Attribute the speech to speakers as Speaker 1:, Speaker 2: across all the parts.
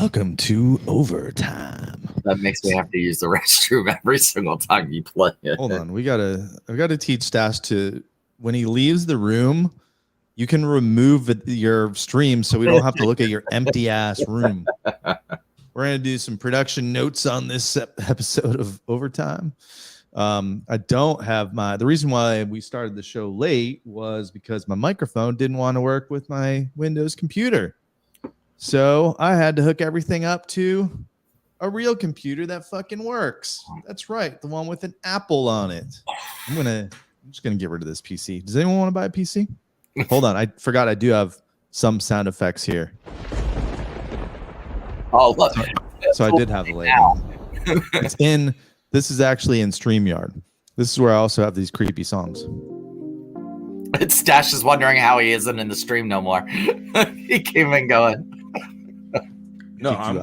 Speaker 1: Welcome to Overtime.
Speaker 2: That makes me have to use the restroom every single time you play it.
Speaker 1: Hold on, I've got to teach Stash to, when he leaves the room, you can remove your stream so we don't have to look at your empty ass room. We're gonna do some production notes on this episode of Overtime. I don't have the reason why we started the show late was because my microphone didn't want to work with my Windows computer. So I had to hook everything up to a real computer that fucking works. That's right, the one with an Apple on it. I'm just gonna get rid of this PC. Does anyone want to buy a PC? Hold on, I forgot I do have some sound effects here.
Speaker 2: Oh, look.
Speaker 1: So I did have the label. This is actually in StreamYard. This is where I also have these creepy songs.
Speaker 2: Stash is wondering how he isn't in the stream no more. He came and going.
Speaker 3: No, I'm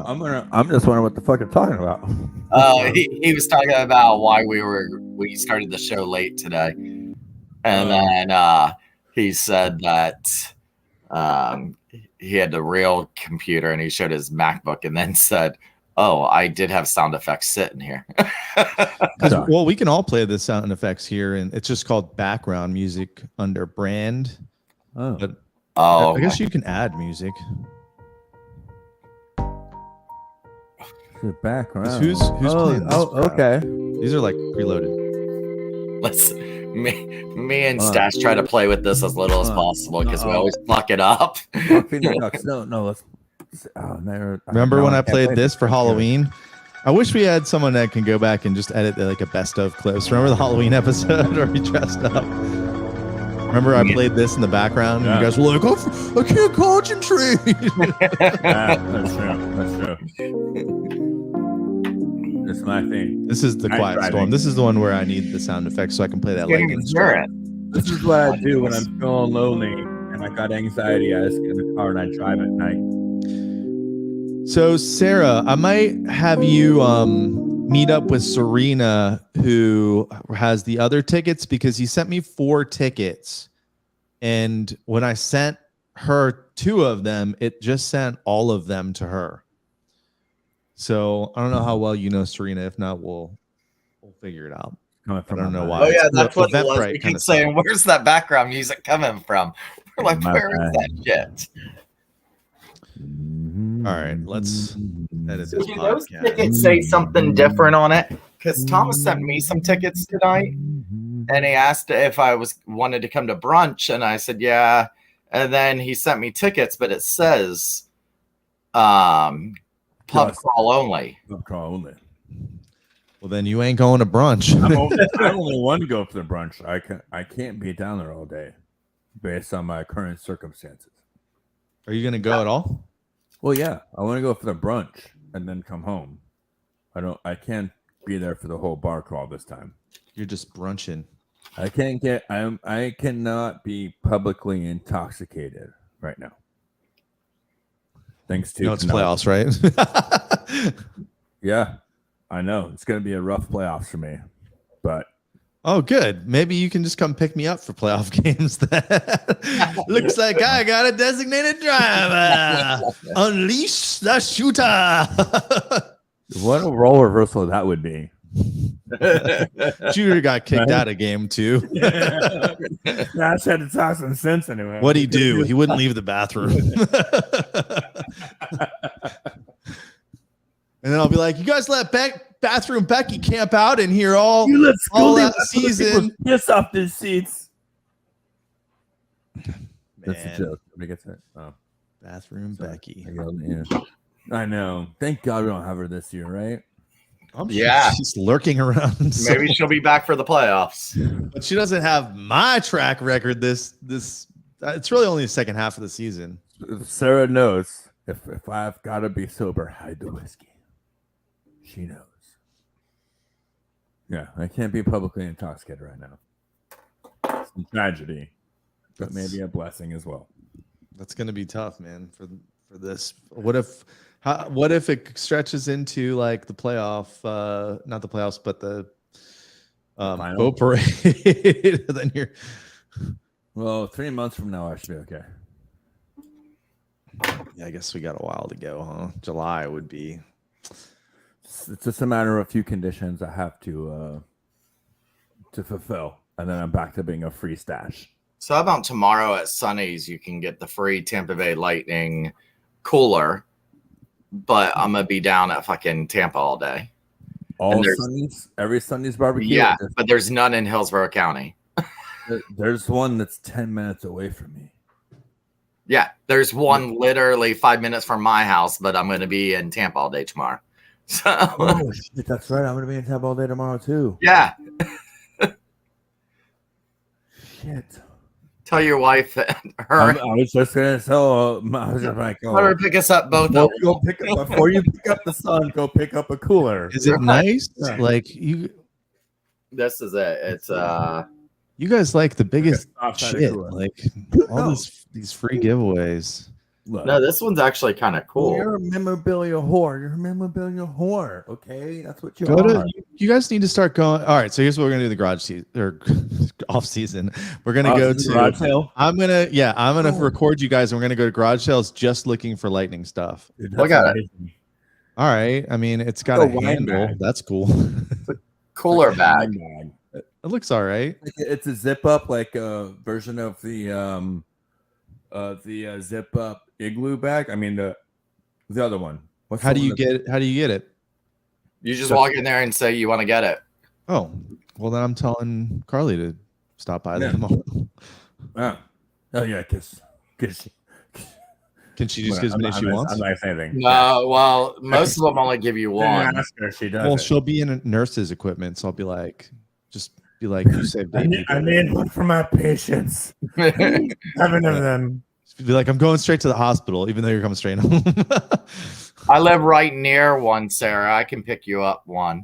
Speaker 3: just wondering what the fuck you're talking about.
Speaker 2: He was talking about why we started the show late today, and then he said that he had the real computer and he showed his MacBook, and then said, "Oh, I did have sound effects sitting here."
Speaker 1: Well, we can all play the sound effects here, and it's just called background music under brand.
Speaker 3: Oh,
Speaker 1: but I guess you can add music.
Speaker 3: The background.
Speaker 1: Who's playing this?
Speaker 3: Okay.
Speaker 1: These are like preloaded.
Speaker 2: Me and Stash try to play with this as little as possible because we always fuck it up.
Speaker 3: No, let's.
Speaker 1: Remember when I played this for Halloween? I wish we had someone that can go back and just edit like a best of clips. Remember the Halloween episode where we dressed up? Remember I played this in the background and you guys were like, "Oh, I can't concentrate."
Speaker 3: That's true. That's my thing.
Speaker 1: This is the Quiet Storm. This is the one where I need the sound effects so I can play that lightning strike.
Speaker 3: This is what I do when I'm feeling lonely and I got anxiety. I just get in the car and I drive at night.
Speaker 1: So Sarah, I might have you meet up with Serena, who has the other tickets, because he sent me 4 tickets, and when I sent her 2 of them, it just sent all of them to her. So I don't know how well you know Serena. If not, we'll figure it out. I don't know why.
Speaker 2: Oh yeah, that's what it was. We keep saying, "Where's that background music coming from?" We're like, "Where is that shit?"
Speaker 1: All right, let's edit this podcast.
Speaker 2: Those tickets say something different on it, because Thomas sent me some tickets tonight, and he asked if I wanted to come to brunch, and I said yeah, and then he sent me tickets, but it says pub crawl only.
Speaker 3: Pub crawl only.
Speaker 1: Well, then you ain't going to brunch.
Speaker 3: I only want to go for the brunch. I can't be down there all day, based on my current circumstances.
Speaker 1: Are you going to go at all?
Speaker 3: Well, yeah, I want to go for the brunch and then come home. I can't be there for the whole bar crawl this time.
Speaker 1: You're just brunching.
Speaker 3: I cannot be publicly intoxicated right now. Thanks to
Speaker 1: it's playoffs, right?
Speaker 3: Yeah, I know it's going to be a rough playoffs for me, but.
Speaker 1: Oh, good. Maybe you can just come pick me up for playoff games then. Looks like I got a designated driver. Unleash the shooter.
Speaker 3: What a role reversal that would be.
Speaker 1: Shooter got kicked out of game 2.
Speaker 3: I had to talk some sense anyway.
Speaker 1: What'd he do? He wouldn't leave the bathroom. And then I'll be like, "You guys let bathroom Becky camp out in here all that season.
Speaker 3: Piss off the seats."
Speaker 1: That's
Speaker 3: a joke. Nobody gets it. Oh.
Speaker 1: Bathroom Becky.
Speaker 3: I know. Thank God we don't have her this year, right?
Speaker 2: Yeah,
Speaker 1: she's lurking around.
Speaker 2: Maybe she'll be back for the playoffs.
Speaker 1: But she doesn't have my track record. This it's really only the second half of the season.
Speaker 3: Sarah knows if I've got to be sober, hide the whiskey. She knows. Yeah, I can't be publicly intoxicated right now. It's a tragedy, but maybe a blessing as well.
Speaker 1: That's going to be tough, man, for this. What if it stretches into like the playoff, not the playoffs, but the boat parade? Then you're.
Speaker 3: Well, 3 months from now, I should be okay.
Speaker 1: Yeah, I guess we got a while to go, huh? July would be.
Speaker 3: It's just a matter of a few conditions I have to fulfill, and then I'm back to being a free stash.
Speaker 2: So how about tomorrow at Sunny's? You can get the free Tampa Bay Lightning cooler, but I'm gonna be down at fucking Tampa all day.
Speaker 3: All Sundays, every Sunday's barbecue.
Speaker 2: Yeah, but there's none in Hillsborough County.
Speaker 3: There's one that's 10 minutes away from me.
Speaker 2: Yeah, there's one literally 5 minutes from my house, but I'm gonna be in Tampa all day tomorrow. So
Speaker 3: oh shit, that's right. I'm gonna be in Tampa all day tomorrow too.
Speaker 2: yeah.
Speaker 3: Shit.
Speaker 2: Tell your wife that
Speaker 3: I was just gonna tell. I was just like,
Speaker 2: let her pick us up both.
Speaker 3: Before you pick up the sun, go pick up a cooler.
Speaker 1: Is it nice?
Speaker 3: Yeah.
Speaker 1: Like you.
Speaker 2: This is it. It's
Speaker 1: You guys like the biggest
Speaker 3: Outside of
Speaker 1: shit.
Speaker 3: cooler.
Speaker 1: Like all these free giveaways.
Speaker 3: Look,
Speaker 2: no, this one's actually kind of cool.
Speaker 3: you're a memorabilia whore. You're a memorabilia whore. Okay, that's what you
Speaker 1: Go
Speaker 3: are.
Speaker 1: to. You guys need to start going. All right, so here's what we're gonna do: the garage season or off season. We're gonna go to.
Speaker 3: garage sale.
Speaker 1: I'm gonna record you guys, and we're gonna go to garage sales just looking for lightning stuff.
Speaker 3: Dude,
Speaker 2: Look
Speaker 3: that's
Speaker 2: at it.
Speaker 3: amazing.
Speaker 1: All right, I mean it's got
Speaker 3: A
Speaker 1: a
Speaker 3: wine
Speaker 1: handle.
Speaker 3: bag.
Speaker 1: That's cool.
Speaker 2: Cooler bag.
Speaker 1: It looks all right.
Speaker 3: It's a zip up like a version of the zip up igloo bag. I mean the other one. What's
Speaker 1: How
Speaker 3: the
Speaker 1: do
Speaker 3: one
Speaker 1: you
Speaker 3: that-
Speaker 1: get it? How do you get it?
Speaker 2: You just walk in there and say you want to get it.
Speaker 1: Oh, well then I'm telling Carly to stop by there
Speaker 3: Yeah.
Speaker 1: tomorrow.
Speaker 3: Oh yeah, because
Speaker 1: Can she just give as many as she wants?
Speaker 3: I'm not saying anything.
Speaker 2: No, well, most of them only give you one.
Speaker 3: Ask her if she does.
Speaker 1: Well,
Speaker 3: it.
Speaker 1: she'll be in a nurse's equipment, so I'll be like, you saved baby.
Speaker 3: I need one for my patients. 7 of them.
Speaker 1: Be like, I'm going straight to the hospital, even though you're coming straight home.
Speaker 2: I live right near one, Sarah. I can pick you up one.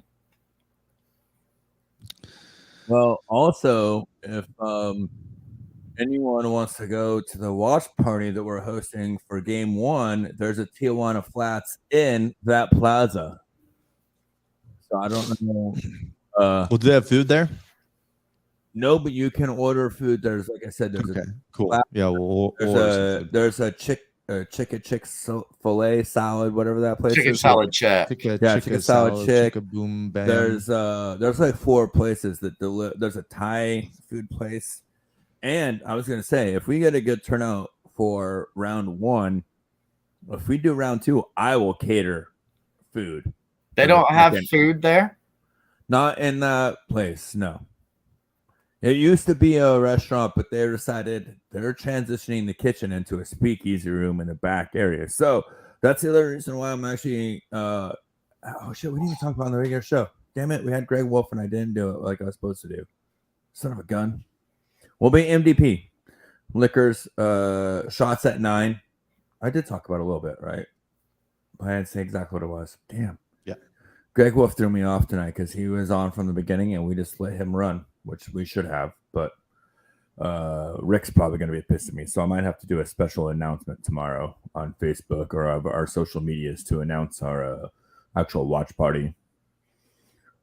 Speaker 3: Well, also, if anyone wants to go to the watch party that we're hosting for Game 1, there's a Tijuana Flats in that plaza. So I don't know.
Speaker 1: Well, do they have food there?
Speaker 3: No, but you can order food. There's, like I said, there's
Speaker 1: Okay,
Speaker 3: a
Speaker 1: cool.
Speaker 3: Flat-
Speaker 1: Yeah, we'll order some food.
Speaker 3: there's a chicken filet salad, whatever that place
Speaker 2: Chicken
Speaker 3: is.
Speaker 2: salad chick.
Speaker 3: Chicken salad chick.
Speaker 1: Boom bang.
Speaker 3: There's like 4 places that there's a Thai food place. And I was gonna say, if we get a good turnout for round 1, if we do round 2, I will cater food.
Speaker 2: They don't have food there?
Speaker 3: Not in that place, no. It used to be a restaurant, but they decided they're transitioning the kitchen into a speakeasy room in the back area. So that's the other reason why I'm actually oh shit, we didn't even talk about it on the regular show. Damn it, we had Greg Wolf and I didn't do it like I was supposed to do. Son of a gun. We'll be MDP. Liquors, shots at 9. I did talk about it a little bit, right? But I didn't say exactly what it was. Damn.
Speaker 1: Yeah.
Speaker 3: Greg Wolf threw me off tonight because he was on from the beginning and we just let him run, which we should have. But Rick's probably going to be pissed at me. So I might have to do a special announcement tomorrow on Facebook or our social medias to announce our actual watch party.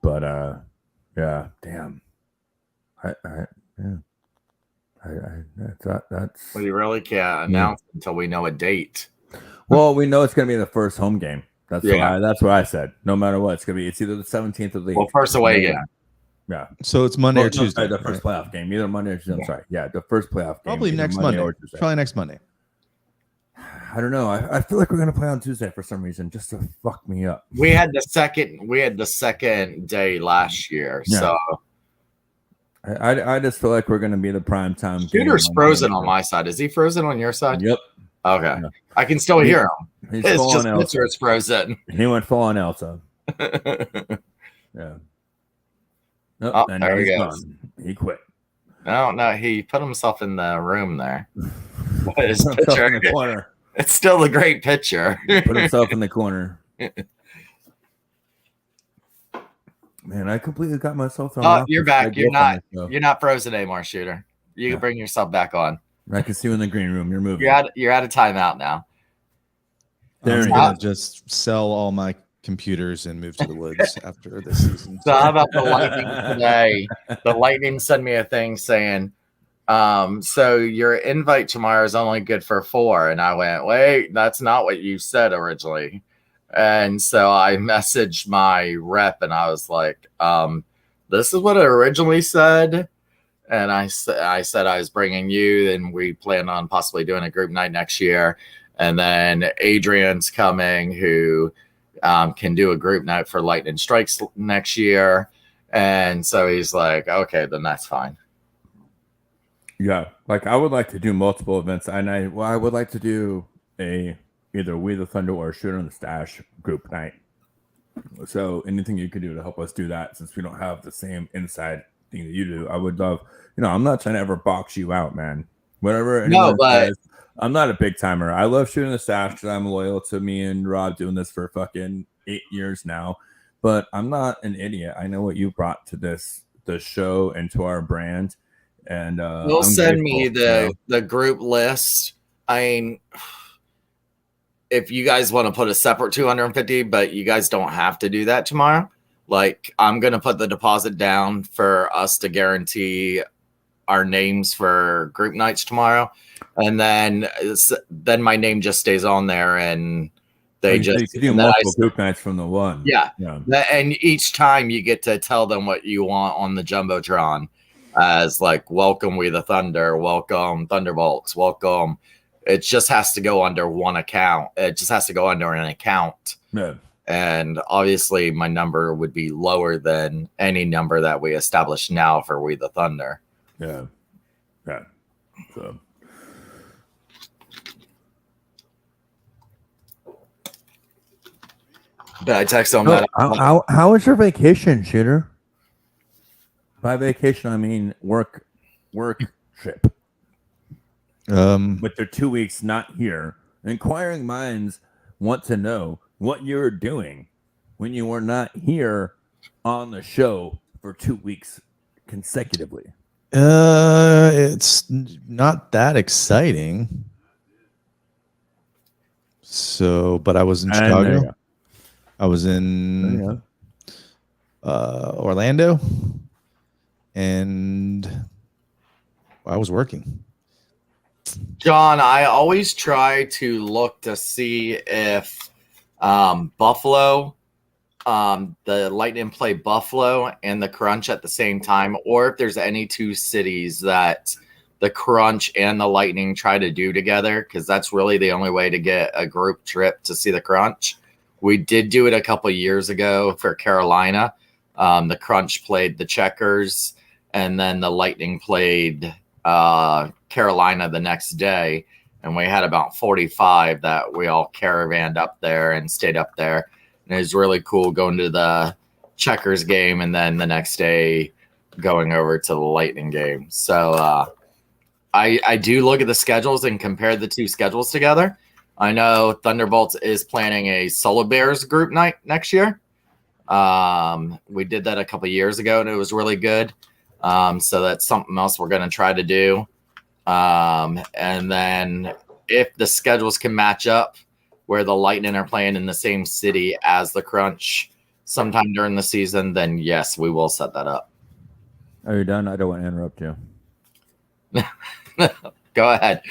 Speaker 3: But yeah, damn. That's
Speaker 2: We really can't announce until we know a date.
Speaker 3: well, we know it's going to be the first home game. That's
Speaker 2: Yeah.
Speaker 3: that's what I said. No matter what, it's going to be. It's either the 17th or the
Speaker 2: Well, first away game.
Speaker 3: Yeah.
Speaker 1: So it's Monday
Speaker 3: Well,
Speaker 1: or
Speaker 3: no,
Speaker 1: Tuesday.
Speaker 3: sorry, the first playoff game, either Monday or Tuesday. I'm sorry. Yeah, the first playoff game.
Speaker 1: Probably
Speaker 3: either
Speaker 1: next Monday.
Speaker 3: or Tuesday.
Speaker 1: Probably next Monday.
Speaker 3: I don't know. I feel like we're going to play on Tuesday for some reason, just to fuck me up.
Speaker 2: We had the second day last year.
Speaker 3: Yeah.
Speaker 2: So
Speaker 3: I just feel like we're going to be the prime time. game
Speaker 2: Shooter's
Speaker 3: on
Speaker 2: frozen
Speaker 3: Monday.
Speaker 2: on my side. Is he frozen on your side?
Speaker 3: Yep.
Speaker 2: Okay.
Speaker 3: Yeah.
Speaker 2: I can still hear him.
Speaker 3: He's
Speaker 2: It's
Speaker 3: full
Speaker 2: just
Speaker 3: on Elsa.
Speaker 2: picture is frozen.
Speaker 3: He went full on Elsa. Yeah. Nope,
Speaker 2: Oh,
Speaker 3: and
Speaker 2: there he
Speaker 3: he's
Speaker 2: goes.
Speaker 3: gone. He quit.
Speaker 2: No, he put himself in the room there. His
Speaker 3: Put himself in
Speaker 2: picture.
Speaker 3: the corner.
Speaker 2: It's still a great picture.
Speaker 3: Put himself in the corner. Man, I completely got myself thrown
Speaker 2: Oh,
Speaker 3: off.
Speaker 2: you're
Speaker 3: this
Speaker 2: back.
Speaker 3: Greg
Speaker 2: You're
Speaker 3: Wolf on
Speaker 2: not.
Speaker 3: this show.
Speaker 2: You're not frozen anymore, Shooter. You can bring yourself back on.
Speaker 3: I can see you in the green room. You're moving.
Speaker 2: You're out of timeout now.
Speaker 3: There
Speaker 1: I'm
Speaker 3: he
Speaker 1: gonna
Speaker 2: is.
Speaker 1: just sell all my computers and move to the woods after this season.
Speaker 2: So how about the Lightning today? The Lightning sent me a thing saying So your invite tomorrow is only good for 4. And I went, wait, that's not what you said originally. And so I messaged my rep and I was like, this is what it originally said. And I said I was bringing you, and we plan on possibly doing a group night next year. And then Adrian's coming, who can do a group night for Lightning Strikes next year. And so he's like, okay, then that's fine.
Speaker 3: Yeah, like I would like to do multiple events, and I would like to do either We the Thunder or Shooter in the Stash group night. So anything you could do to help us do that, since we don't have the same inside thing that you do, I would love. I'm not trying to ever box you out, man. Whatever.
Speaker 2: No, but
Speaker 3: says, I'm not a big timer. I love Shooting the Stash because I'm loyal to me and Rob doing this for fucking 8 years now. But I'm not an idiot. I know what you brought to the show and to our brand. And
Speaker 2: you'll send me the group list. I mean, if you guys want to put a separate 250, but you guys don't have to do that tomorrow. Like, I'm gonna put the deposit down for us to guarantee our names for group nights tomorrow, and then my name just stays on there, and they just
Speaker 3: do multiple group nights from the one.
Speaker 2: Yeah. And each time you get to tell them what you want on the Jumbotron, as like, welcome We the Thunder, welcome Thunderbolts, welcome. It just has to go under one account. It just has to go under an account.
Speaker 3: Yeah.
Speaker 2: And obviously my number would be lower than any number that we establish now for We the Thunder.
Speaker 3: Yeah. Yeah. So
Speaker 2: did I text on that?
Speaker 3: How was your vacation, Shooter? By vacation, I mean work trip. With their 2 weeks not here, inquiring minds want to know what you're doing when you were not here on the show for 2 weeks consecutively.
Speaker 1: It's not that exciting. So, but I was in Chicago. I was in Orlando, and I was working.
Speaker 2: John, I always try to look to see if Buffalo, the Lightning play Buffalo and the Crunch at the same time, or if there's any two cities that the Crunch and the Lightning try to do together, because that's really the only way to get a group trip to see the Crunch. We did do it a couple years ago for Carolina. The Crunch played the Checkers, and then the Lightning played Carolina the next day, and we had about 45 that we all caravanned up there and stayed up there. And it was really cool going to the Checkers game and then the next day going over to the Lightning game. So I do look at the schedules and compare the two schedules together. I know Thunderbolts is planning a Solar Bears group night next year. We did that a couple years ago and it was really good. So that's something else we're going to try to do. And then if the schedules can match up where the Lightning are playing in the same city as the Crunch sometime during the season, then yes, we will set that up.
Speaker 3: Are you done? I don't want to interrupt you.
Speaker 2: Go ahead.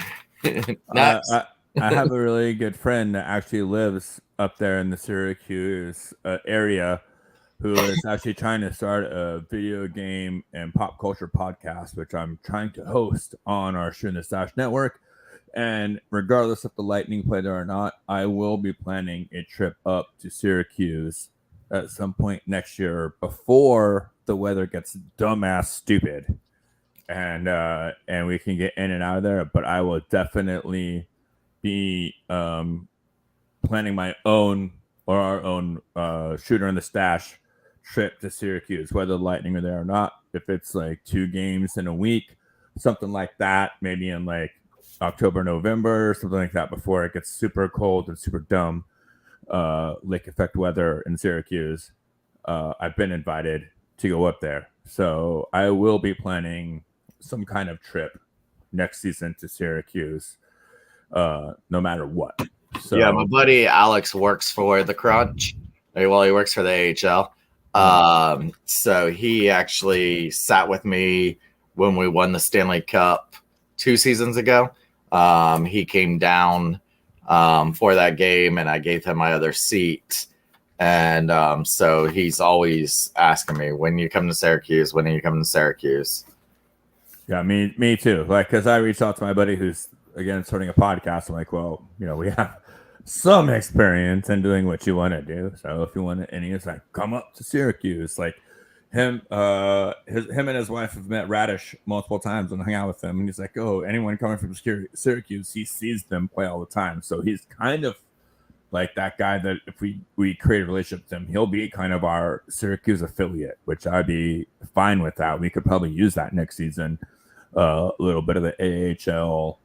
Speaker 3: I have a really good friend that actually lives up there in the Syracuse area who is actually trying to start a video game and pop culture podcast, which I'm trying to host on our Shooting the Stash network. And regardless if the Lightning play there or not, I will be planning a trip up to Syracuse at some point next year before the weather gets dumbass stupid, and we can get in and out of there. But I will definitely be planning my own or our own Shooter in the Stash trip to Syracuse, whether the Lightning are there or not. If it's like 2 games in a week, something like that, maybe in like October, November, or something like that, before it gets super cold and super dumb lake effect weather in Syracuse. I've been invited to go up there, so I will be planning some kind of trip next season to Syracuse, no matter what. So
Speaker 2: yeah, my buddy Alex works for the Crunch. Well, he works for the AHL. So he actually sat with me when we won the Stanley Cup 2 seasons ago. He came down for that game, and I gave him my other seat. And so he's always asking me, when you come to Syracuse, when are you coming to Syracuse?
Speaker 3: Yeah, me too. Like, because I reached out to my buddy who's, again, starting a podcast. I'm like, well, we have some experience in doing what you want to do. So if you want to, and he's like, come up to Syracuse. Like, him and his wife have met Radish multiple times and hung out with him. And he's like, oh, anyone coming from Syracuse, he sees them play all the time. So he's kind of like that guy that if we create a relationship with him, he'll be kind of our Syracuse affiliate, which I'd be fine with that. We could probably use that next season. A little bit of the AHL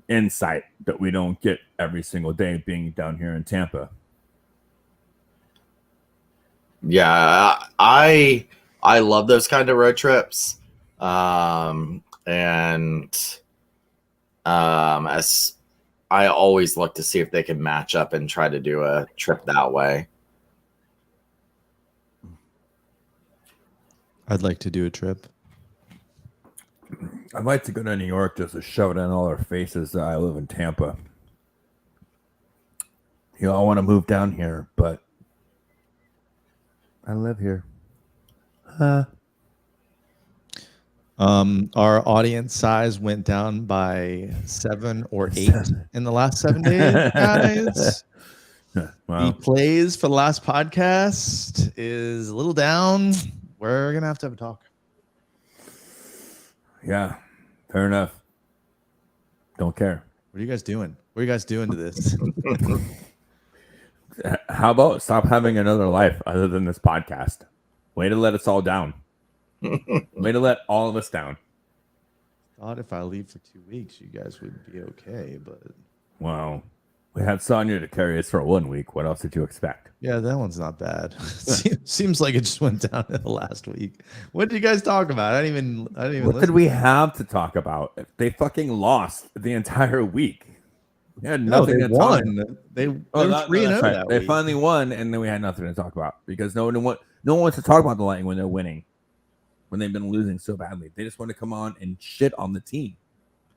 Speaker 3: insight that we don't get every single day being down here in Tampa.
Speaker 2: Yeah, I love those kind of road trips. As I always look to see if they can match up and try to do a trip that way.
Speaker 1: I'd like to do a trip.
Speaker 3: I'd like to go to New York just to shove it in all our faces that I live in Tampa. I want to move down here, but I live here.
Speaker 1: Our audience size went down by 7 or 8 in the last 7 days, guys.
Speaker 3: Wow.
Speaker 1: The plays for the last podcast is a little down. We're gonna have to have a talk.
Speaker 3: Yeah, fair enough. Don't care.
Speaker 1: What are you guys doing? What are you guys doing to this?
Speaker 3: How about stop having another life other than this podcast? Way to let us all down. Way to let all of us down.
Speaker 1: Thought if I leave for 2 weeks, you guys would be okay, but
Speaker 3: Well, we had Sonya to carry us for 1 week. What else did you expect?
Speaker 1: yeah, that one's not bad. Seems like it just went down in the last week. What did you guys talk about? I didn't even.
Speaker 3: What
Speaker 1: listen.
Speaker 3: did we have to talk about? They fucking lost the entire week. We had
Speaker 1: No,
Speaker 3: nothing
Speaker 1: they
Speaker 3: to talk
Speaker 1: won.
Speaker 3: about.
Speaker 1: They
Speaker 3: Oh,
Speaker 1: were
Speaker 3: that's
Speaker 1: 3-0
Speaker 3: right.
Speaker 1: that
Speaker 3: They
Speaker 1: week.
Speaker 3: finally won, and then we had nothing to talk about because no one wants to talk about the Lightning when they're winning, when they've been losing so badly. They just want to come on and shit on the team.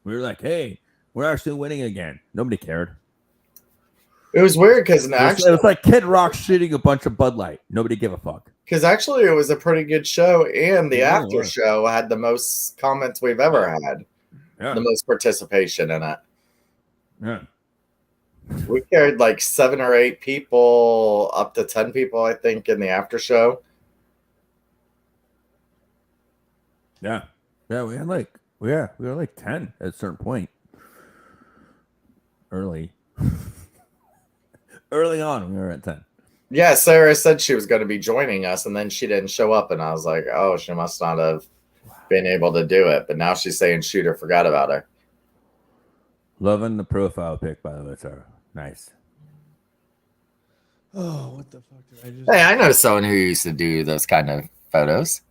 Speaker 3: We were like, hey, we're actually winning again. Nobody cared.
Speaker 2: It was weird because
Speaker 3: It
Speaker 2: actually,
Speaker 3: was like Kid Rock shooting a bunch of Bud Light. Nobody gave a fuck.
Speaker 2: it was a pretty good show, and the
Speaker 3: Yeah, it
Speaker 2: after
Speaker 3: was.
Speaker 2: show had the most comments we've ever had,
Speaker 3: Yeah.
Speaker 2: the most participation in it.
Speaker 3: Yeah.
Speaker 2: We carried like 7 or 8 people, up to 10 people, I think, in the after show.
Speaker 3: Yeah. Yeah. We were like 10 at a certain point. Early on, we were at 10.
Speaker 2: Yeah, Sarah said she was going to be joining us, and then she didn't show up, and I was like, oh, she must not have been able to do it. But now she's saying Shooter forgot about her.
Speaker 3: Loving the profile pic, by the way, Sarah. Nice.
Speaker 1: Oh, what the fuck did I just?
Speaker 2: Hey, I know someone who used to do those kind of photos.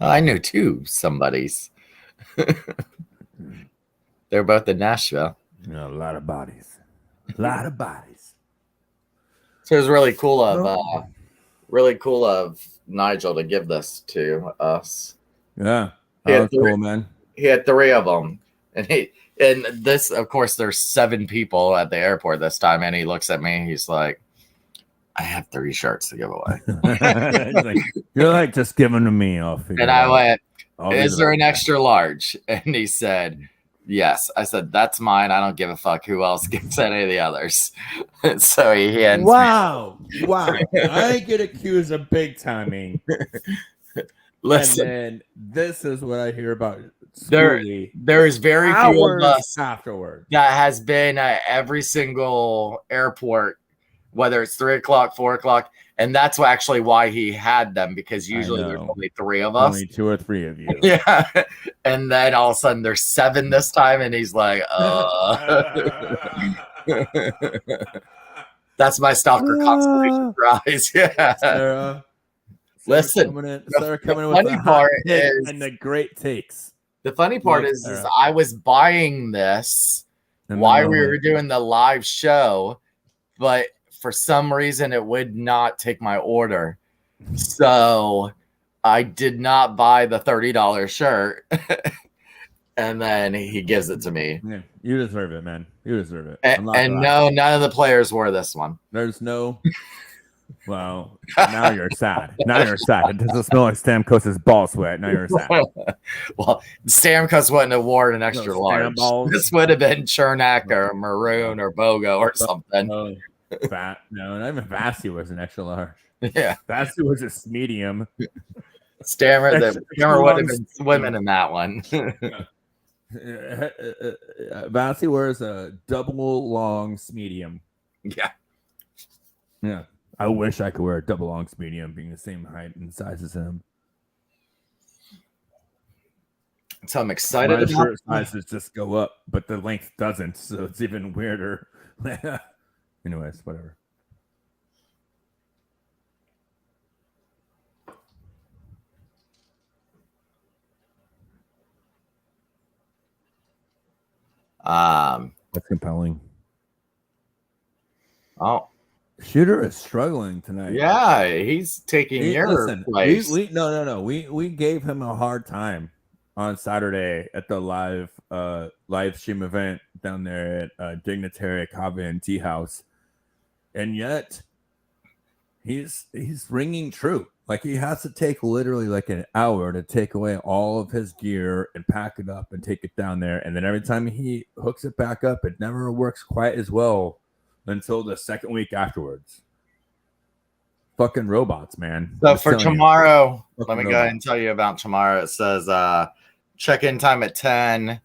Speaker 2: I knew 2 somebodies. They're both in Nashville.
Speaker 3: A lot of bodies. A lot of bodies.
Speaker 2: So it was really cool of Nigel to give this to us.
Speaker 3: Yeah.
Speaker 2: Yeah,
Speaker 3: That was cool, man.
Speaker 2: He had 3 of them, and this, of course, there's 7 people at the airport this time, and he looks at me. He's like, "I have 3 shirts to give away,"
Speaker 3: It's like, you're like, just give them to me. I'll figure
Speaker 2: and
Speaker 3: it
Speaker 2: I
Speaker 3: out.
Speaker 2: went,
Speaker 3: I'll
Speaker 2: "Is
Speaker 3: figure
Speaker 2: there
Speaker 3: it
Speaker 2: an
Speaker 3: out."
Speaker 2: extra large?" And he said, "Yes." I said, "That's mine. I don't give a fuck who else gets any of the others." And so he hands me.
Speaker 3: Wow. I get accused of big timing.
Speaker 2: Listen,
Speaker 3: And then this is what I hear about
Speaker 2: There-
Speaker 3: Schoolie
Speaker 2: there is very few of
Speaker 3: hours
Speaker 2: us
Speaker 3: afterward.
Speaker 2: that has been at every single airport, whether it's 3 o'clock, 4 o'clock. And that's actually why he had them, because usually there's
Speaker 3: know.
Speaker 2: only 3 of us.
Speaker 3: Only 2 or 3 of you.
Speaker 2: Yeah. And then all of a sudden there's 7 this time. And he's like, that's my stalker constellation prize. Yeah.
Speaker 3: Sarah,
Speaker 2: Listen,
Speaker 3: Sarah coming in with
Speaker 2: funny
Speaker 3: the hot
Speaker 2: part
Speaker 3: take
Speaker 2: is-
Speaker 3: and the great takes.
Speaker 2: The funny part
Speaker 3: Look,
Speaker 2: is
Speaker 3: Sarah.
Speaker 2: I was buying this
Speaker 3: And
Speaker 2: while
Speaker 3: then
Speaker 2: we were doing the live show, but for some reason it would not take my order. So I did not buy the $30 shirt. And then he gives it to me.
Speaker 3: Yeah, you deserve it, man. You deserve it.
Speaker 2: And no, none of the players wore this one.
Speaker 3: There's no. Well, now you're sad. Now you're sad. It doesn't smell like Stamkos's ball sweat. Now you're sad.
Speaker 2: Well, Stamkos wouldn't have worn an extra large.
Speaker 3: Balls.
Speaker 2: This would have been Chernak or Maroon or Bogo or something.
Speaker 3: Fat. No, not even Vasi was an extra large.
Speaker 2: Yeah.
Speaker 3: Vasi was just medium.
Speaker 2: Stammer would have been swimming in that one.
Speaker 3: Vasi wears a double long medium.
Speaker 2: Yeah.
Speaker 3: Yeah. I wish I could wear a double long medium, being the same height and size as him.
Speaker 2: So I'm excited.
Speaker 3: My shirt sizes just go up, but the length doesn't, so it's even weirder. Anyways, whatever. That's compelling.
Speaker 2: Oh,
Speaker 3: Shooter is struggling tonight.
Speaker 2: yeah, he's taking your place.
Speaker 3: No. We gave him a hard time on Saturday at the live stream event down there at Dignitary Kava and Tea House, and yet he's ringing true. Like he has to take literally like an hour to take away all of his gear and pack it up and take it down there, and then every time he hooks it back up, it never works quite as well until the second week afterwards. Fucking robots, man.
Speaker 2: So for tomorrow, let me go ahead and tell you about tomorrow. It says check-in time at 10.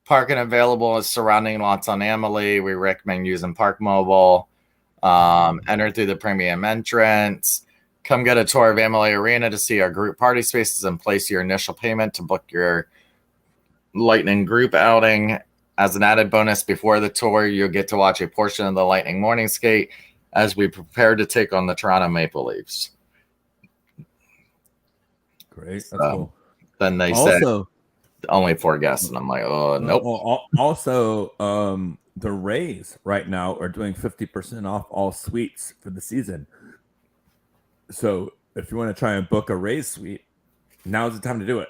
Speaker 2: Parking available is surrounding lots on Amalie. We recommend using Park Mobile. Enter through the premium entrance. Come get a tour of Amalie Arena to see our group party spaces and place your initial payment to book your Lightning group outing. As an added bonus, before the tour, you'll get to watch a portion of the Lightning morning skate as we prepare to take on the Toronto Maple Leafs.
Speaker 3: Great. That's cool.
Speaker 2: Then they said only 4 guests, and I'm like, oh, nope.
Speaker 3: Also, the Rays right now are doing 50% off all suites for the season. So if you want to try and book a Rays suite, now's the time to do it.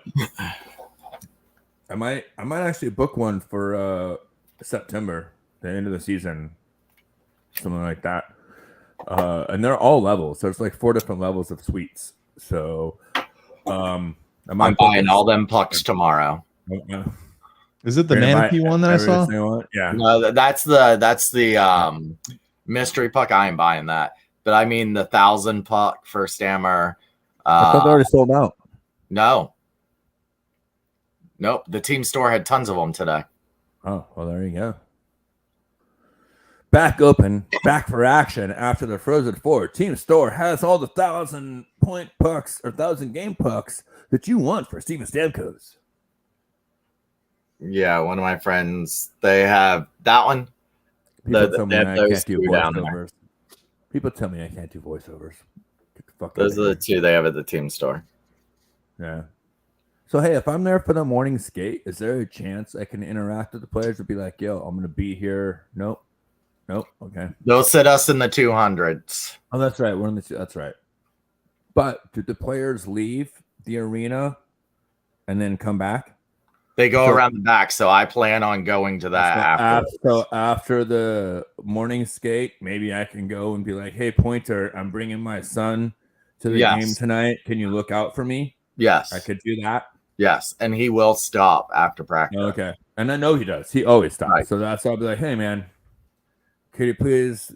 Speaker 3: I might actually book one for September, the end of the season, something like that. And they're all levels. There's like 4 different levels of suites. So I'm
Speaker 2: buying all them pucks tomorrow.
Speaker 1: Is it the manatee one that I saw?
Speaker 3: Yeah.
Speaker 2: No, that's the mystery puck. I ain't buying that. But I mean the 1,000 puck for Stammer.
Speaker 3: I thought they already sold out.
Speaker 2: No. Nope. The team store had tons of them today.
Speaker 3: Oh, well, there you go. Back open, back for action after the Frozen Four. Team store has all the 1,000-point pucks or 1,000-game pucks that you want for Steven Stamkos.
Speaker 2: Yeah, one of my friends, they have that one.
Speaker 3: People tell me I can't do voiceovers. People tell me I can't do voiceovers. Get the fuck
Speaker 2: Those are the 2 they have at the team store.
Speaker 3: Yeah. So, hey, if I'm there for the morning skate, is there a chance I can interact with the players and be like, yo, I'm going to be here? Nope. Okay.
Speaker 2: They'll sit us in the 200s.
Speaker 3: Oh, that's right. We're in the that's right. But do the players leave the arena and then come back?
Speaker 2: They go around the back, so I plan on going to that after.
Speaker 3: So after the morning skate, maybe I can go and be like, hey, Pointer, I'm bringing my son to the game tonight. Can you look out for me?
Speaker 2: Yes.
Speaker 3: I could do that.
Speaker 2: Yes, and he will stop after practice.
Speaker 3: Okay. And I know he does. He always stops.
Speaker 2: Right.
Speaker 3: So that's why I'll be like, hey, man, could you please,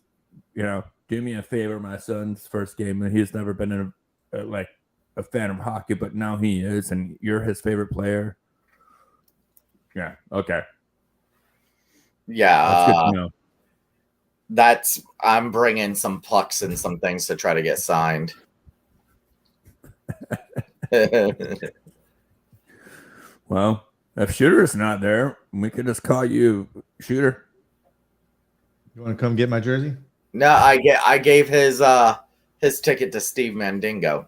Speaker 3: do me a favor? My son's first game, and he's never been a fan of hockey, but now he is, and you're his favorite player. Yeah. Okay.
Speaker 2: Yeah.
Speaker 3: That's good to know.
Speaker 2: I'm bringing some pucks and some things to try to get signed.
Speaker 3: Well, if Shooter's not there, we could just call you Shooter.
Speaker 1: You want to come get my jersey?
Speaker 2: No, I gave his ticket to Steve Mandingo.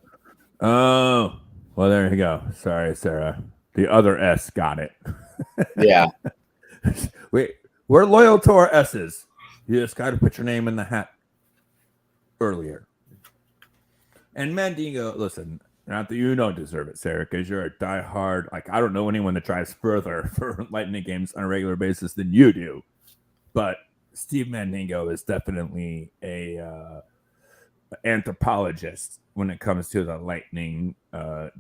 Speaker 3: Oh, well, there you go. Sorry, Sarah. The other S got it.
Speaker 2: Yeah.
Speaker 3: We're loyal to our S's. You just got to put your name in the hat. earlier. And Mandingo, listen, not that you don't deserve it, Sarah, because you're a diehard. Like, I don't know anyone that drives further for Lightning games on a regular basis than you do. But Steve Mandingo is definitely a anthropologist when it comes to the Lightning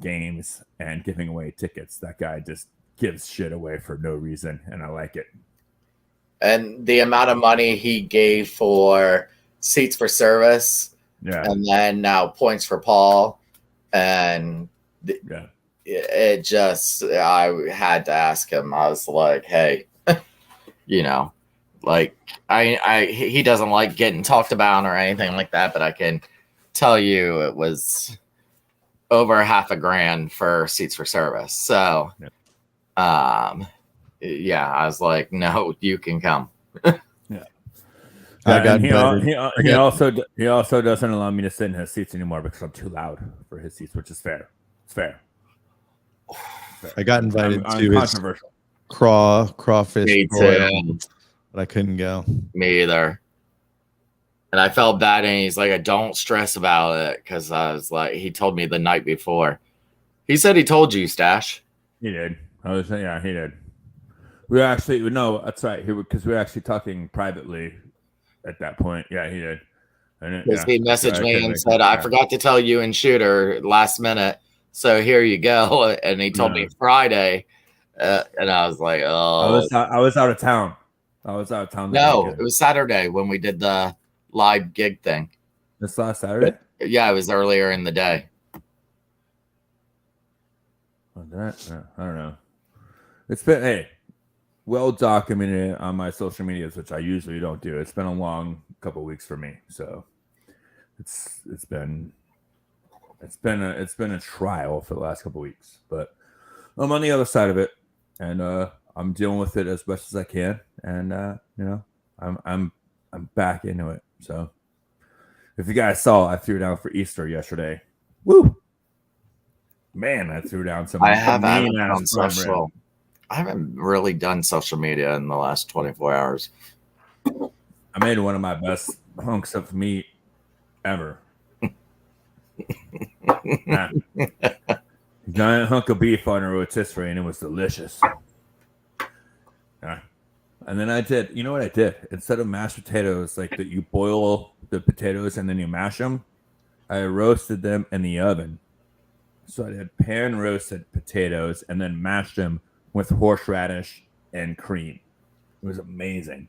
Speaker 3: games and giving away tickets. That guy just gives shit away for no reason, and I like it.
Speaker 2: And the amount of money he gave for seats for service, and then now points for Paul, and it just, I had to ask him. I was like, hey, you know, like he doesn't like getting talked about or anything like that, but I can tell you it was over $500,000 for seats for service. So, yeah, I was like, no, you can come.
Speaker 3: I got he also doesn't allow me to sit in his seats anymore because I'm too loud for his seats, which is fair. It's fair.
Speaker 1: I got invited
Speaker 3: I'm
Speaker 1: to his
Speaker 3: controversial.
Speaker 1: crawfish
Speaker 2: Me
Speaker 1: broil,
Speaker 2: too.
Speaker 1: but I couldn't go.
Speaker 2: Me either. And I felt bad, and he's like, don't stress about it, because I was like, he told me the night before. He said he told you, Stash.
Speaker 3: He did. Yeah, he did. We actually, no, that's right. Because we were actually talking privately at that point. Yeah, he did.
Speaker 2: Because he messaged me and said, I forgot to tell you and Shooter last minute, so here you go. And he told me Friday, and I was like, oh.
Speaker 3: I was out of town.
Speaker 2: No, it was Saturday when we did the live gig thing.
Speaker 3: This last Saturday?
Speaker 2: Yeah, it was earlier in the day.
Speaker 3: I don't know. It's been well documented on my social medias, which I usually don't do. It's been a long couple of weeks for me, so it's been a trial for the last couple of weeks. But I'm on the other side of it, and I'm dealing with it as best as I can, and I'm back into it. So if you guys saw, I threw down for Easter yesterday. Woo! Man, I threw down some.
Speaker 2: I haven't really done social media in the last 24 hours.
Speaker 3: I made one of my best hunks of meat ever. Giant hunk of beef on a rotisserie, and it was delicious. And then I did, you know what I did? Instead of mashed potatoes, like that, you boil the potatoes and then you mash them. I roasted them in the oven. So I did pan roasted potatoes and then mashed them with horseradish and cream. It was amazing.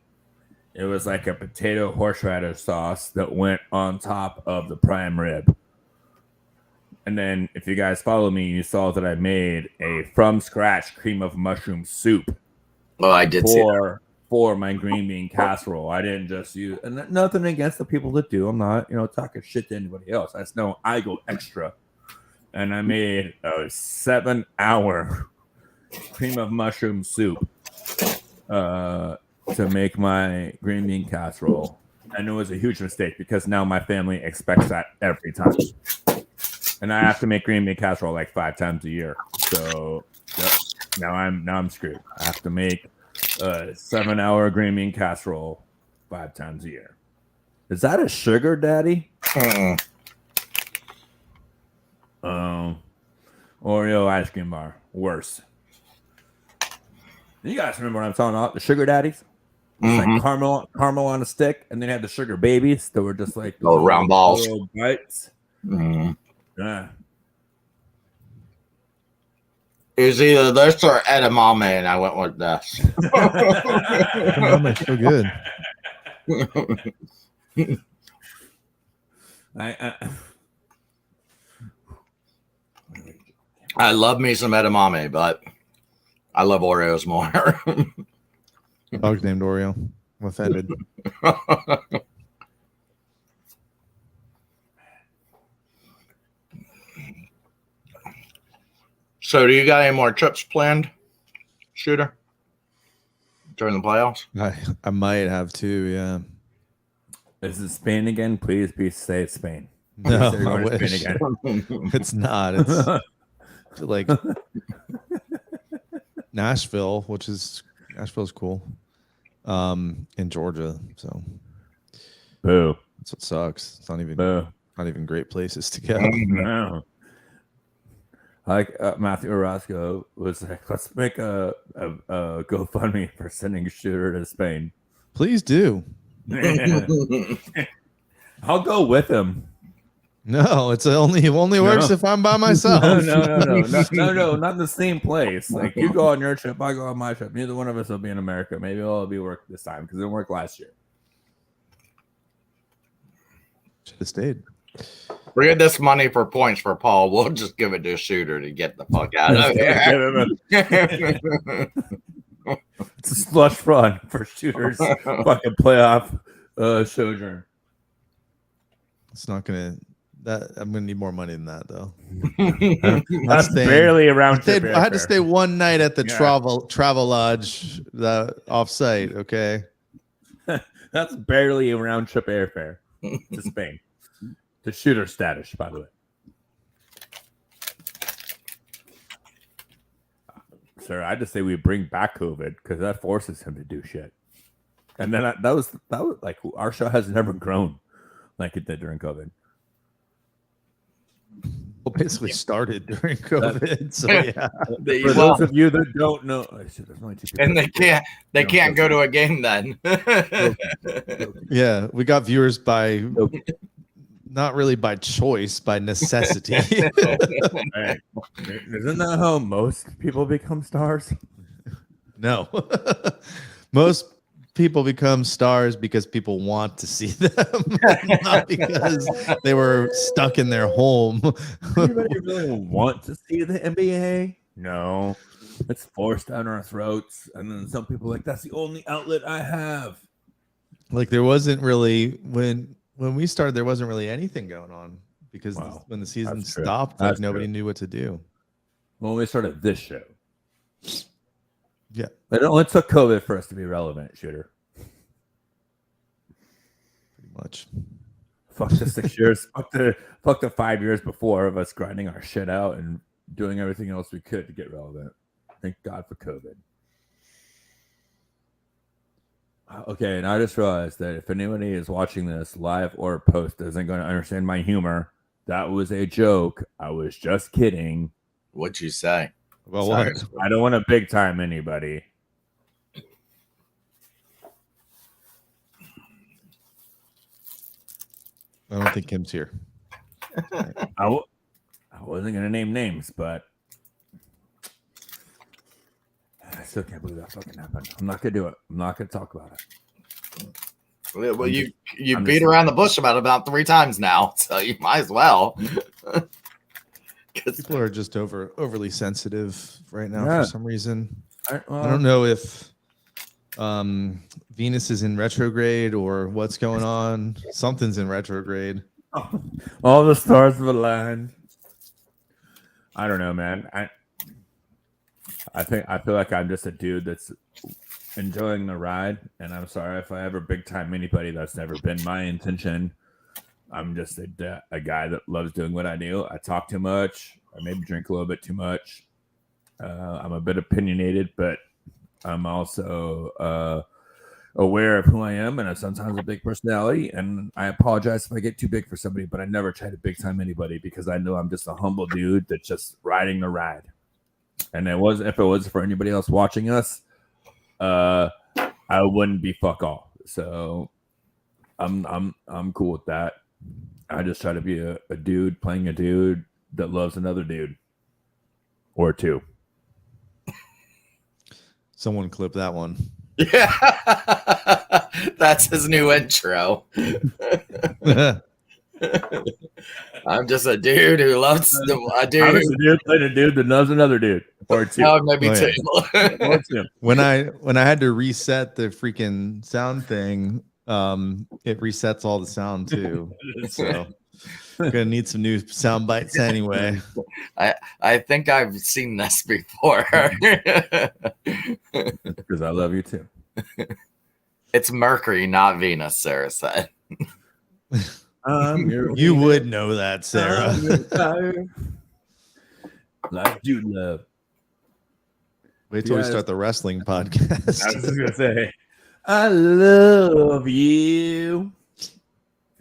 Speaker 3: It was like a potato horseradish sauce that went on top of the prime rib. And then if you guys follow me, you saw that I made a from scratch cream of mushroom soup.
Speaker 2: Oh, I did see that.
Speaker 3: For my green bean casserole. I didn't just use, and nothing against the people that do. I'm not, talking shit to anybody else. I just know I go extra. And I made a 7-hour cream of mushroom soup to make my green bean casserole. And it was a huge mistake because now my family expects that every time. And I have to make green bean casserole like 5 times a year. So now I'm screwed. I have to make a 7-hour green bean casserole 5 times a year. Is that a sugar daddy? Oreo ice cream bar. Worse. You guys remember what I'm talking about? The sugar daddies? It's like caramel on a stick, and then had the sugar babies that were just like
Speaker 2: round balls.
Speaker 3: Little bites. Yeah.
Speaker 2: It was either this or edamame, and I went with this.
Speaker 1: Edamame's so good.
Speaker 2: I love me some edamame, but I love Oreos more.
Speaker 1: Dog's named Oreo. I'm offended.
Speaker 2: So, do you got any more trips planned, Shooter, during the playoffs?
Speaker 1: I might have to, yeah.
Speaker 3: Is it Spain again? Please say it's Spain.
Speaker 1: No, I wish. It's not. It's like Nashville, Nashville's cool. In Georgia, so
Speaker 3: boo.
Speaker 1: That's what sucks. It's not even great places to go.
Speaker 3: No. Like Matthew Orozco was like, let's make a GoFundMe for sending a shooter to Spain.
Speaker 1: Please do.
Speaker 3: I'll go with him.
Speaker 1: No, it only works if I'm by myself.
Speaker 3: No, not in the same place. Like you go on your trip, I go on my trip. Neither one of us will be in America. Maybe it'll be work this time because it didn't work last year.
Speaker 1: Should have stayed.
Speaker 2: We had this money for points for Paul. We'll just give it to a shooter to get the fuck out of here.
Speaker 3: It's a slush fund for shooters. Fucking playoff sojourn.
Speaker 1: It's not gonna. I'm gonna need more money than that though.
Speaker 3: That's barely a round trip.
Speaker 1: I had to stay one night at the travel lodge off site. Okay,
Speaker 3: that's barely a round trip airfare to Spain. The shooter status, by the way. Sir, I just say we bring back COVID because that forces him to do shit. And then that was like our show has never grown like it did during COVID.
Speaker 1: Well, basically started during COVID. So yeah.
Speaker 3: For those of you that don't know,
Speaker 2: and they can't go to a game then.
Speaker 1: Yeah, we got viewers by not really by choice, by necessity.
Speaker 3: Right. Isn't that how most people become stars?
Speaker 1: No. Most people become stars because people want to see them, not because they were stuck in their home.
Speaker 3: Anybody really want to see the NBA? No. It's forced down our throats. And then some people are like, that's the only outlet I have.
Speaker 1: Like there wasn't really when we started, there wasn't really anything going on because when the season stopped, like nobody knew what to do.
Speaker 3: When we started this show.
Speaker 1: Yeah.
Speaker 3: It only took COVID for us to be relevant, shooter.
Speaker 1: Pretty much.
Speaker 3: Fuck the 6 years. Fuck the 5 years before of us grinding our shit out and doing everything else we could to get relevant. Thank God for COVID. Okay, and I just realized that if anybody is watching this live or post isn't going to understand my humor, that was a joke. I was just kidding.
Speaker 2: What'd you say?
Speaker 1: Well,
Speaker 2: Sorry.
Speaker 1: what?
Speaker 3: I don't want to big time anybody.
Speaker 1: I don't think Kim's here.
Speaker 3: I wasn't going to name names, but I still can't believe that fucking happened. I'm not going to do it. I'm not going to talk about it.
Speaker 2: Well, you beat around the bush about 3 times now, so you might as well.
Speaker 1: People are just overly sensitive right now for some reason.
Speaker 3: I
Speaker 1: don't know if Venus is in retrograde or what's going on. Something's in retrograde.
Speaker 3: All the stars have aligned. I don't know, man. I feel like I'm just a dude that's enjoying the ride, and I'm sorry if I ever big time anybody. That's never been my intention. I'm just a guy that loves doing what I do. I talk too much. I maybe drink a little bit too much. I'm a bit opinionated, but I'm also aware of who I am, and I'm sometimes a big personality. And I apologize if I get too big for somebody, but I never try to big time anybody because I know I'm just a humble dude that's just riding the ride. And if it was for anybody else watching us, I wouldn't be fuck all. So I'm cool with that. I just try to be a dude playing a dude that loves another dude or two.
Speaker 1: Someone clip that one.
Speaker 2: Yeah, that's his new intro. I'm just a dude who loves a dude.
Speaker 3: I'm just a dude playing a dude that loves another dude or two.
Speaker 2: Oh, maybe two.
Speaker 3: Or two.
Speaker 1: When I had to reset the freaking sound thing, it resets all the sound too. So I'm gonna need some new sound bites anyway.
Speaker 2: I think I've seen this before.
Speaker 3: Because I love you too.
Speaker 2: It's Mercury, not Venus, Sarah said.
Speaker 1: You would know that, Sarah.
Speaker 3: Like dude love.
Speaker 1: Wait till we start the wrestling podcast.
Speaker 3: I was just gonna say, I love you.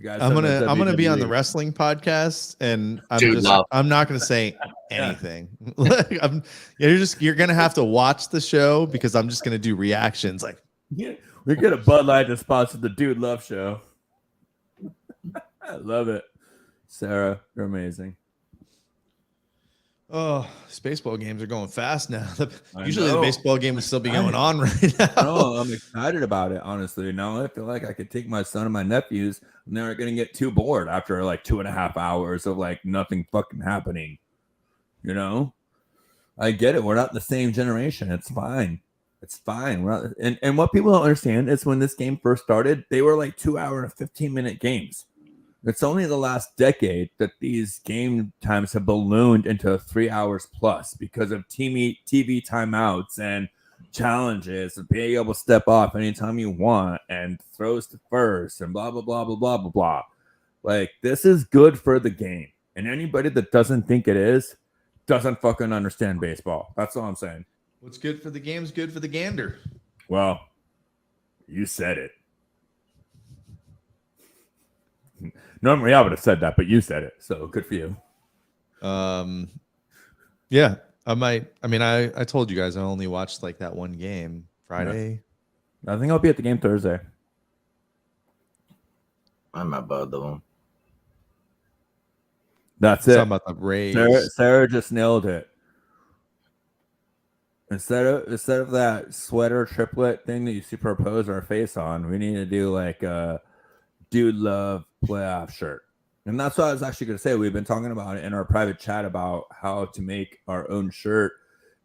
Speaker 3: guys
Speaker 1: I'm
Speaker 3: from the
Speaker 1: gonna be on the
Speaker 3: WWE.
Speaker 1: wrestling podcast, and
Speaker 2: Dude love.
Speaker 1: I'm not gonna say anything. Like, you're gonna have to watch the show because I'm just gonna do reactions. Like,
Speaker 3: Yeah, we get a Bud Light to sponsor the Dude Love Show. I love it. Sarah, you're amazing.
Speaker 1: oh, these baseball games are going fast now.
Speaker 3: I
Speaker 1: Usually the
Speaker 3: know.
Speaker 1: baseball game would still be going on right now.
Speaker 3: No, I'm excited about it, honestly. Now I feel like I could take my son and my nephews, and they're going to get too bored after like 2.5 hours of like nothing fucking happening. You know? I get it. We're not the same generation. It's fine. It's fine. We're not, and what people don't understand is when this game first started, they were like 2-hour and 15-minute games. It's only the last decade that these game times have ballooned into 3 hours plus because of TV timeouts and challenges and being able to step off anytime you want and throws to first and blah, blah, blah, blah, blah, blah, blah. Like, this is good for the game. And anybody that doesn't think it is doesn't fucking understand baseball. That's all I'm saying.
Speaker 1: What's good for the game's good for the gander.
Speaker 3: Well, you said it. Normally I would have said that, but you said it. So good for you.
Speaker 1: Yeah, I told you guys I only watched like that one game Friday.
Speaker 3: I think I'll be at the game Thursday.
Speaker 2: I'm at both of them.
Speaker 3: That's
Speaker 1: Talking
Speaker 3: it.
Speaker 1: about the Rays.
Speaker 3: Sarah just nailed it. Instead of that sweater triplet thing that you superimpose our face on, we need to do like a Dude Love playoff shirt. And that's what I was actually going to say. We've been talking about it in our private chat about how to make our own shirt.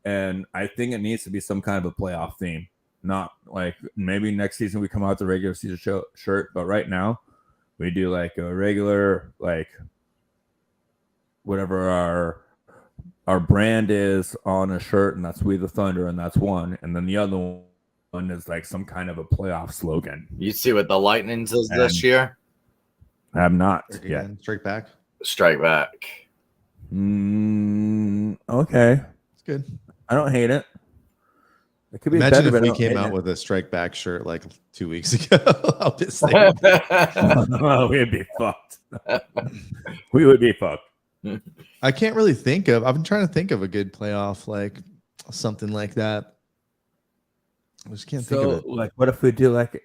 Speaker 3: And I think it needs to be some kind of a playoff theme. Not like maybe next season we come out with the regular season shirt. But right now we do like a regular, like whatever our brand is on a shirt. And that's We the Thunder. And that's one. And then the other one is like some kind of a playoff slogan.
Speaker 2: You see what the Lightning's is this year?
Speaker 3: I have not yet.
Speaker 1: Straight back.
Speaker 2: Strike back.
Speaker 3: Okay.
Speaker 1: It's good.
Speaker 3: I don't hate it. It could be
Speaker 1: Imagine
Speaker 3: better,
Speaker 1: if
Speaker 3: but I
Speaker 1: we
Speaker 3: don't
Speaker 1: came
Speaker 3: hate
Speaker 1: out
Speaker 3: it.
Speaker 1: with a strike back shirt like 2 weeks ago. I'll just say.
Speaker 3: Oh, we'd be fucked. We would be fucked.
Speaker 1: I can't really think of. I've been trying to think of a good playoff, like something like that. I just can't think of it.
Speaker 3: Like, what if we do like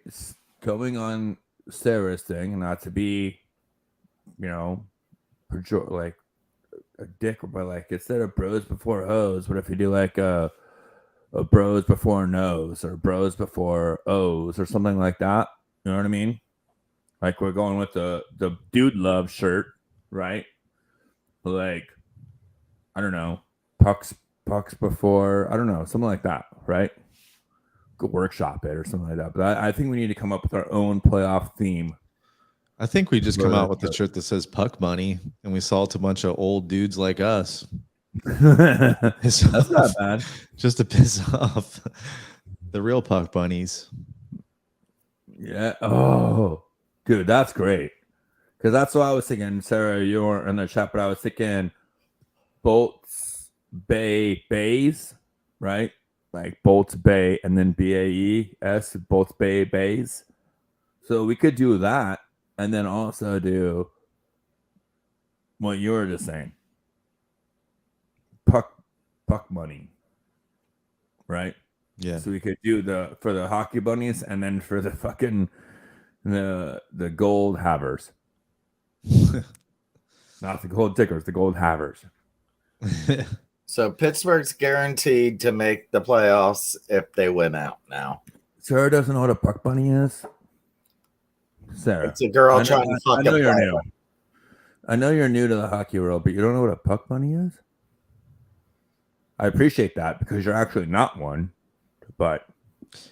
Speaker 3: going on Sarah's thing, not to be, like a dick, but like instead of bros before hoes, what if we do like a bros before no's or bros before O's or something like that? You know what I mean? Like we're going with the Dude Love shirt, right? Like, I don't know, pucks before, I don't know, something like that, right? Go workshop it or something like that. But I think we need to come up with our own playoff theme.
Speaker 1: I think we just come out with the shirt that says Puck Money, and we saw it a bunch of old dudes like us.
Speaker 3: That's not bad.
Speaker 1: Just to piss off the real Puck Bunnies.
Speaker 3: Yeah. Oh, dude, that's great. Because that's what I was thinking. Sarah, you weren't in the chat, but I was thinking Bolts Bays, right? Like Bolts Bay and then BAES, Bolts Bays. So we could do that and then also do what you were just saying. Puck money. Right?
Speaker 1: Yeah.
Speaker 3: So we could do for the hockey bunnies and then for the fucking the gold havers. Not the gold tickers, the gold havers.
Speaker 2: So Pittsburgh's guaranteed to make the playoffs if they win out now.
Speaker 3: Sarah doesn't know what a puck bunny is. Sarah,
Speaker 2: It's a girl trying to fuck
Speaker 3: I know
Speaker 2: a
Speaker 3: you're
Speaker 2: player.
Speaker 3: new. I know you're new to the hockey world, but you don't know what a puck bunny is? I appreciate that because you're actually not one, but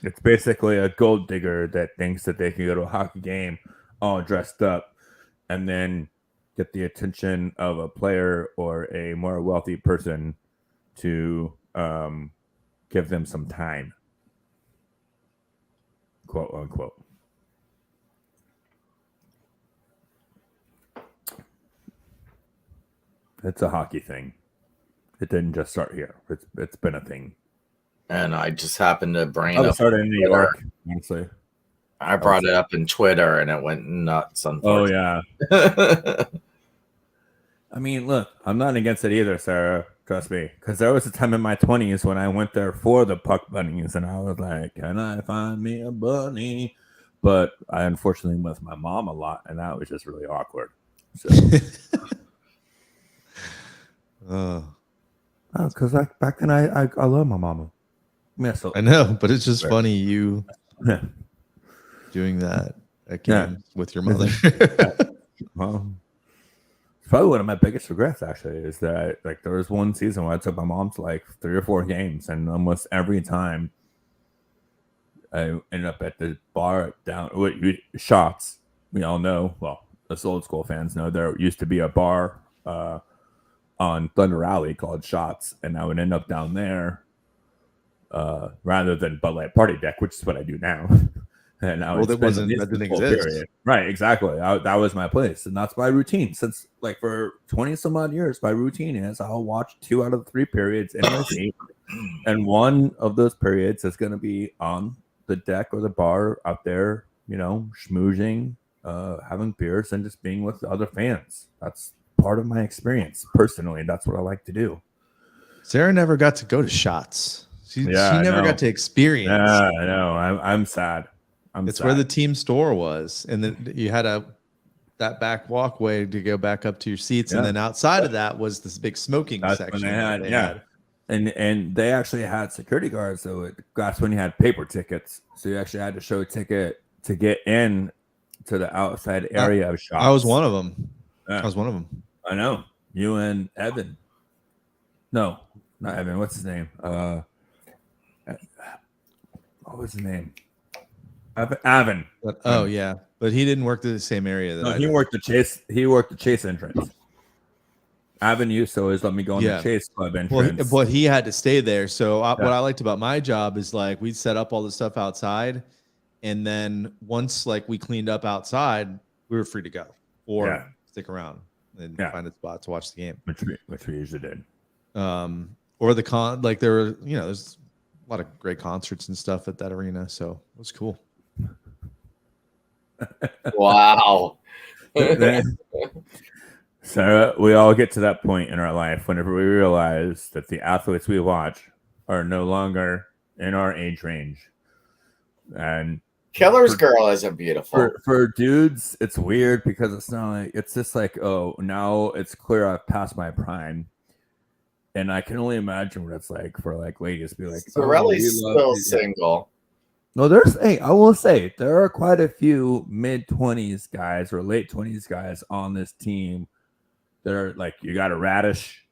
Speaker 3: it's basically a gold digger that thinks that they can go to a hockey game all dressed up and then get the attention of a player or a more wealthy person to give them some time, quote unquote. It's a hockey thing. It didn't just start here. It's been a thing.
Speaker 2: And I just happened to bring
Speaker 3: Probably
Speaker 2: up
Speaker 3: started in New York, honestly.
Speaker 2: I brought it up in Twitter and it went nuts.
Speaker 3: Oh
Speaker 2: Unfortunately.
Speaker 3: yeah. I mean, look, I'm not against it either, Sarah. Trust me, because there was a time in my 20s when I went there for the puck bunnies, and I was like, "Can I find me a bunny?" But I unfortunately was with my mom a lot, and that was just really awkward. So, because back then I love my mama. Yeah, so
Speaker 1: I know, but it's just funny you doing that again with your mother.
Speaker 3: Well, it's probably one of my biggest regrets actually is that like there was one season where I took my mom to like 3 or 4 games, and almost every time I ended up at the bar down Shots. We all know, well, us old school fans know there used to be a bar on Thunder Alley called Shots, and I would end up down there rather than Bud Light Party Deck, which is what I do now. And I
Speaker 1: Well, that didn't exist.
Speaker 3: Right, exactly. That was my place, and that's my routine. Since like for 20 some odd years, my routine is I'll watch 2 out of the 3 periods in my seat, and one of those periods is going to be on the deck or the bar out there, you know, schmoozing, having beers, and just being with the other fans. That's part of my experience personally. That's what I like to do.
Speaker 1: Sarah never got to go to Shots. She never got to experience.
Speaker 3: Yeah, I know. I'm sad.
Speaker 1: It's where the team store was, and then you had that back walkway to go back up to your seats, and then outside of that was this big smoking section.
Speaker 3: They had. And they actually had security guards, so that's when you had paper tickets. So you actually had to show a ticket to get in to the outside area of Shots.
Speaker 1: I was one of them.
Speaker 3: Yeah.
Speaker 1: I was one of them.
Speaker 3: I know. You and Evan. No, not Evan. What's his name? What was his name? Avon.
Speaker 1: Oh yeah, but he didn't work the same area.
Speaker 3: He worked the Chase. He worked the Chase entrance. Avon used to always let me go in the Chase Club entrance.
Speaker 1: Well, he had to stay there. So what I liked about my job is like we'd set up all the stuff outside, and then once like we cleaned up outside, we were free to go or stick around and find a spot to watch the game,
Speaker 3: which we usually did.
Speaker 1: Or the like there were there's a lot of great concerts and stuff at that arena, so it was cool.
Speaker 2: Wow.
Speaker 3: Sarah, we all get to that point in our life whenever we realize that the athletes we watch are no longer in our age range. And
Speaker 2: Killer's Girl isn't beautiful.
Speaker 3: For dudes, it's weird because it's not like it's just like, oh, now it's clear I've passed my prime. And I can only imagine what it's like for like ladies to be like,
Speaker 2: Sorelli's still single.
Speaker 3: No, I will say there are quite a few mid-20s guys or late 20s guys on this team that are like, you got a Radish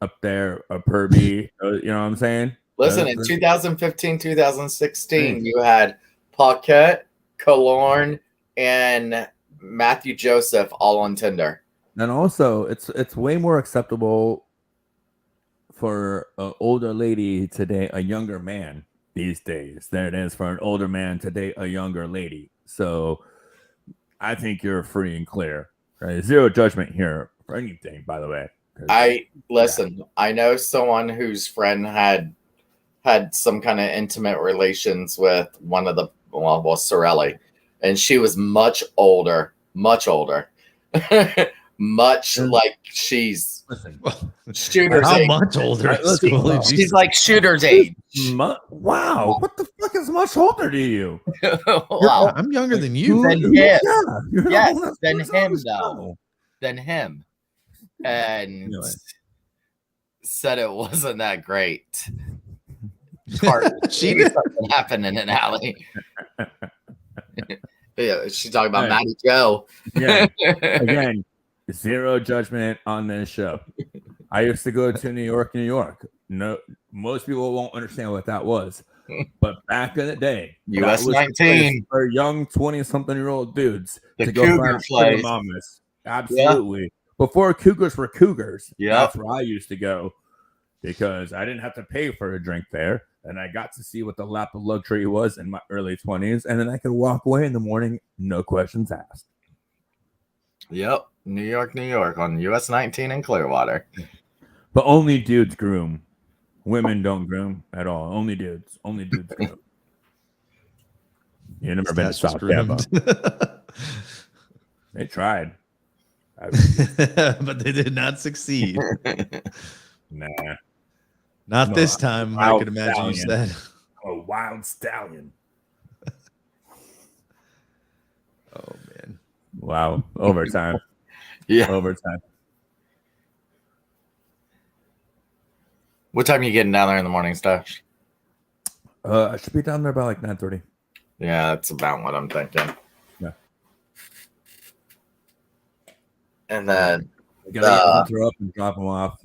Speaker 3: up there, a Purby, you know what I'm saying?
Speaker 2: Listen, in 2015, 2016, you had Paquette, Killorn, and Matthew Joseph all on Tinder.
Speaker 3: And also, it's way more acceptable for an older lady to date a younger man these days than it is for an older man to date a younger lady. So I think you're free and clear. Right? Zero judgment here for anything, by the way.
Speaker 2: I know someone whose friend had some kind of intimate relations with one of the Sorelli, and she was much older, much like she's Shooter's
Speaker 1: How
Speaker 2: age.
Speaker 1: much older?
Speaker 2: She's like Shooter's age.
Speaker 3: Wow, what the fuck is much older to you?
Speaker 2: Wow.
Speaker 1: I'm younger than you.
Speaker 2: Than him.
Speaker 3: Yes,
Speaker 2: than him though. Than him. And said it wasn't that great. She did something happen in an alley. Yeah, she's talking about Matty Joe.
Speaker 3: Yeah. Again, zero judgment on this show. I used to go to New York. No, most people won't understand what that was. But back in the day,
Speaker 2: US 19
Speaker 3: for young 20-something-year-old dudes
Speaker 2: the
Speaker 3: to go
Speaker 2: Cougar place.
Speaker 3: Mamas. Absolutely. Yeah. Before Cougars were Cougars, that's where I used to go because I didn't have to pay for a drink there. And I got to see what the lap of luxury was in my early 20s. And then I could walk away in the morning, no questions asked.
Speaker 2: Yep. New York on US 19 in Clearwater.
Speaker 3: But only dudes groom. Women don't groom at all. Only dudes. Groom. You never been to
Speaker 1: Stash was
Speaker 3: South Tampa.
Speaker 1: groomed.
Speaker 3: They tried.
Speaker 1: But they did not succeed.
Speaker 3: Nah,
Speaker 1: Not
Speaker 3: I'm
Speaker 1: this
Speaker 3: a
Speaker 1: time, I
Speaker 3: wild
Speaker 1: could imagine you
Speaker 3: stallion.
Speaker 1: said.
Speaker 3: I'm a wild stallion.
Speaker 1: Oh, man.
Speaker 3: Wow, overtime.
Speaker 2: Yeah.
Speaker 3: Overtime.
Speaker 2: What time are you getting down there in the morning, Stash?
Speaker 3: I should be down there by like 9:30.
Speaker 2: Yeah, that's about what I'm thinking.
Speaker 3: Yeah.
Speaker 2: And then
Speaker 3: I gotta get her up and drop them off.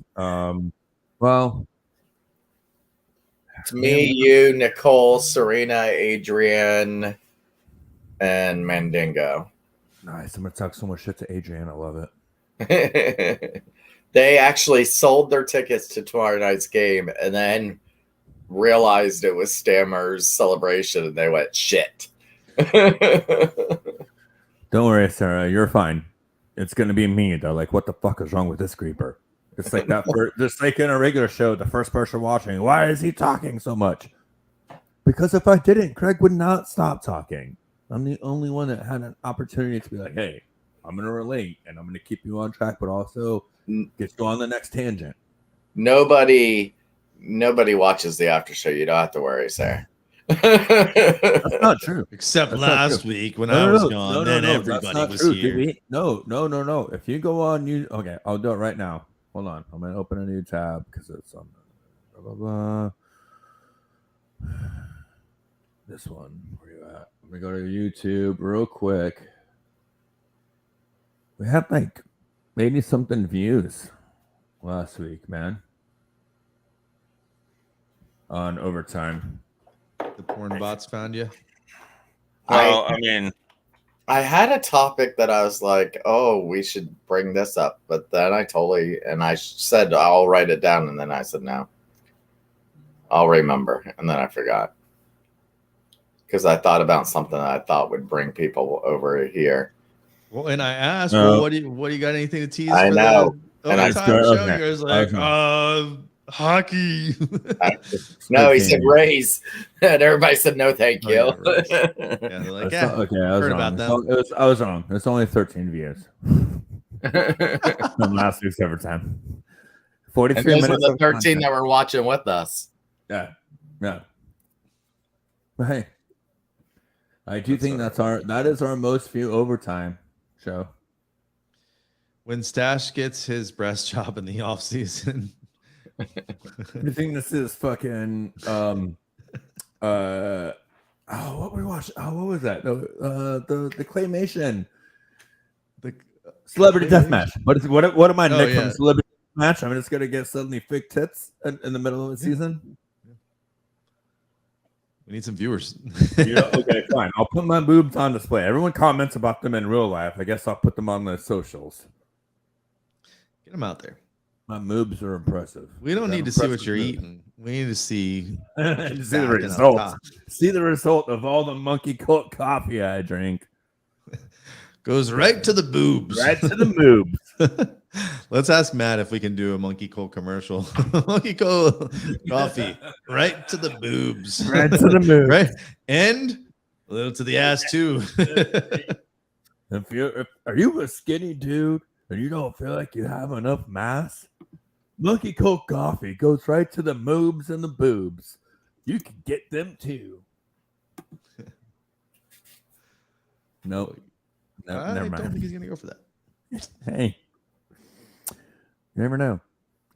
Speaker 3: Well,
Speaker 2: it's me, you, Nicole, Serena, Adrian, and Mandingo.
Speaker 3: nice. I'm gonna talk so much shit to Adrian. I love it.
Speaker 2: They actually sold their tickets to tomorrow night's game and then realized it was Stammer's celebration and they went, shit.
Speaker 3: Don't worry, Sarah. You're fine. It's gonna be me. They're like, what the fuck is wrong with this creeper? It's like that. Just like in a regular show, the first person watching, why is he talking so much? Because if I didn't, Craig would not stop talking. I'm the only one that had an opportunity to be like, hey, I'm gonna relate and I'm gonna keep you on track, but also get you on the next tangent.
Speaker 2: Nobody watches the after show. You don't have to worry, Sarah.
Speaker 3: That's not true.
Speaker 1: Except
Speaker 3: That's not
Speaker 1: last
Speaker 3: true.
Speaker 1: week when I was gone, then
Speaker 3: that's
Speaker 1: everybody
Speaker 3: not
Speaker 1: was
Speaker 3: true.
Speaker 1: here.
Speaker 3: No. If you go on, okay, I'll do it right now. Hold on, I'm gonna open a new tab because it's on blah blah blah. This one, where you at? Let me go to YouTube real quick. We had like 80 something views last week, man. On overtime.
Speaker 1: The porn bots found you.
Speaker 4: Well, I mean,
Speaker 2: I had a topic that I was like, oh, we should bring this up. But then I said, I'll write it down. And then I said, no, I'll remember. And then I forgot. Because I thought about something that I thought would bring people over here.
Speaker 1: Well, and I asked,
Speaker 3: No.
Speaker 1: well, what do you got anything to tease
Speaker 2: I
Speaker 1: for
Speaker 2: know.
Speaker 1: the
Speaker 2: And I
Speaker 1: overtime
Speaker 3: started-
Speaker 1: show?
Speaker 3: okay.
Speaker 1: You guys like,
Speaker 3: Okay.
Speaker 1: hockey.
Speaker 2: No, he said
Speaker 3: Okay.
Speaker 2: Rays. And everybody said, no, thank
Speaker 1: Oh,
Speaker 2: you.
Speaker 1: yeah, Rays. Yeah, they're like,
Speaker 3: That's not- okay, I was
Speaker 1: heard
Speaker 3: wrong.
Speaker 1: about them.
Speaker 3: I was wrong. It's only 13 views from last week's overtime. 43
Speaker 2: And those were
Speaker 3: minutes.
Speaker 2: the
Speaker 3: of
Speaker 2: 13
Speaker 3: content.
Speaker 2: that were watching with us.
Speaker 3: Yeah. But hey, I do think that is our most view overtime show.
Speaker 1: When Stash gets his breast job in the off season.
Speaker 3: You think this is fucking what we watched? Oh, what was that? The claymation,
Speaker 1: The
Speaker 3: celebrity deathmatch. What am I,
Speaker 1: Oh,
Speaker 3: Nick,
Speaker 1: yeah.
Speaker 3: from celebrity deathmatch? I'm just gonna get suddenly fake tits in the middle of the season.
Speaker 1: We need some viewers.
Speaker 3: Okay, fine. I'll put my boobs on display. Everyone comments about them in real life. I guess I'll put them on the socials.
Speaker 1: Get them out there.
Speaker 3: My boobs are impressive.
Speaker 1: We don't
Speaker 3: Got
Speaker 1: need to see what
Speaker 3: impressive
Speaker 1: you're
Speaker 3: boobs.
Speaker 1: eating. We need to see
Speaker 3: See the
Speaker 1: backing up
Speaker 3: result.
Speaker 1: top.
Speaker 3: See the result of all the monkey cult coffee I drink.
Speaker 1: Goes right to the boobs.
Speaker 3: Right to the boobs.
Speaker 1: Let's ask Matt if we can do a Monkey Coal commercial. Monkey Coal coffee, right to the boobs.
Speaker 3: Right to the boobs.
Speaker 1: Right, and a little to the ass too.
Speaker 3: Are you a skinny dude and you don't feel like you have enough mass? Monkey Coal coffee goes right to the moobs and the boobs. You can get them too. Nope. No,
Speaker 1: I
Speaker 3: never
Speaker 1: don't
Speaker 3: mind.
Speaker 1: think he's gonna go for that.
Speaker 3: Hey, you never know.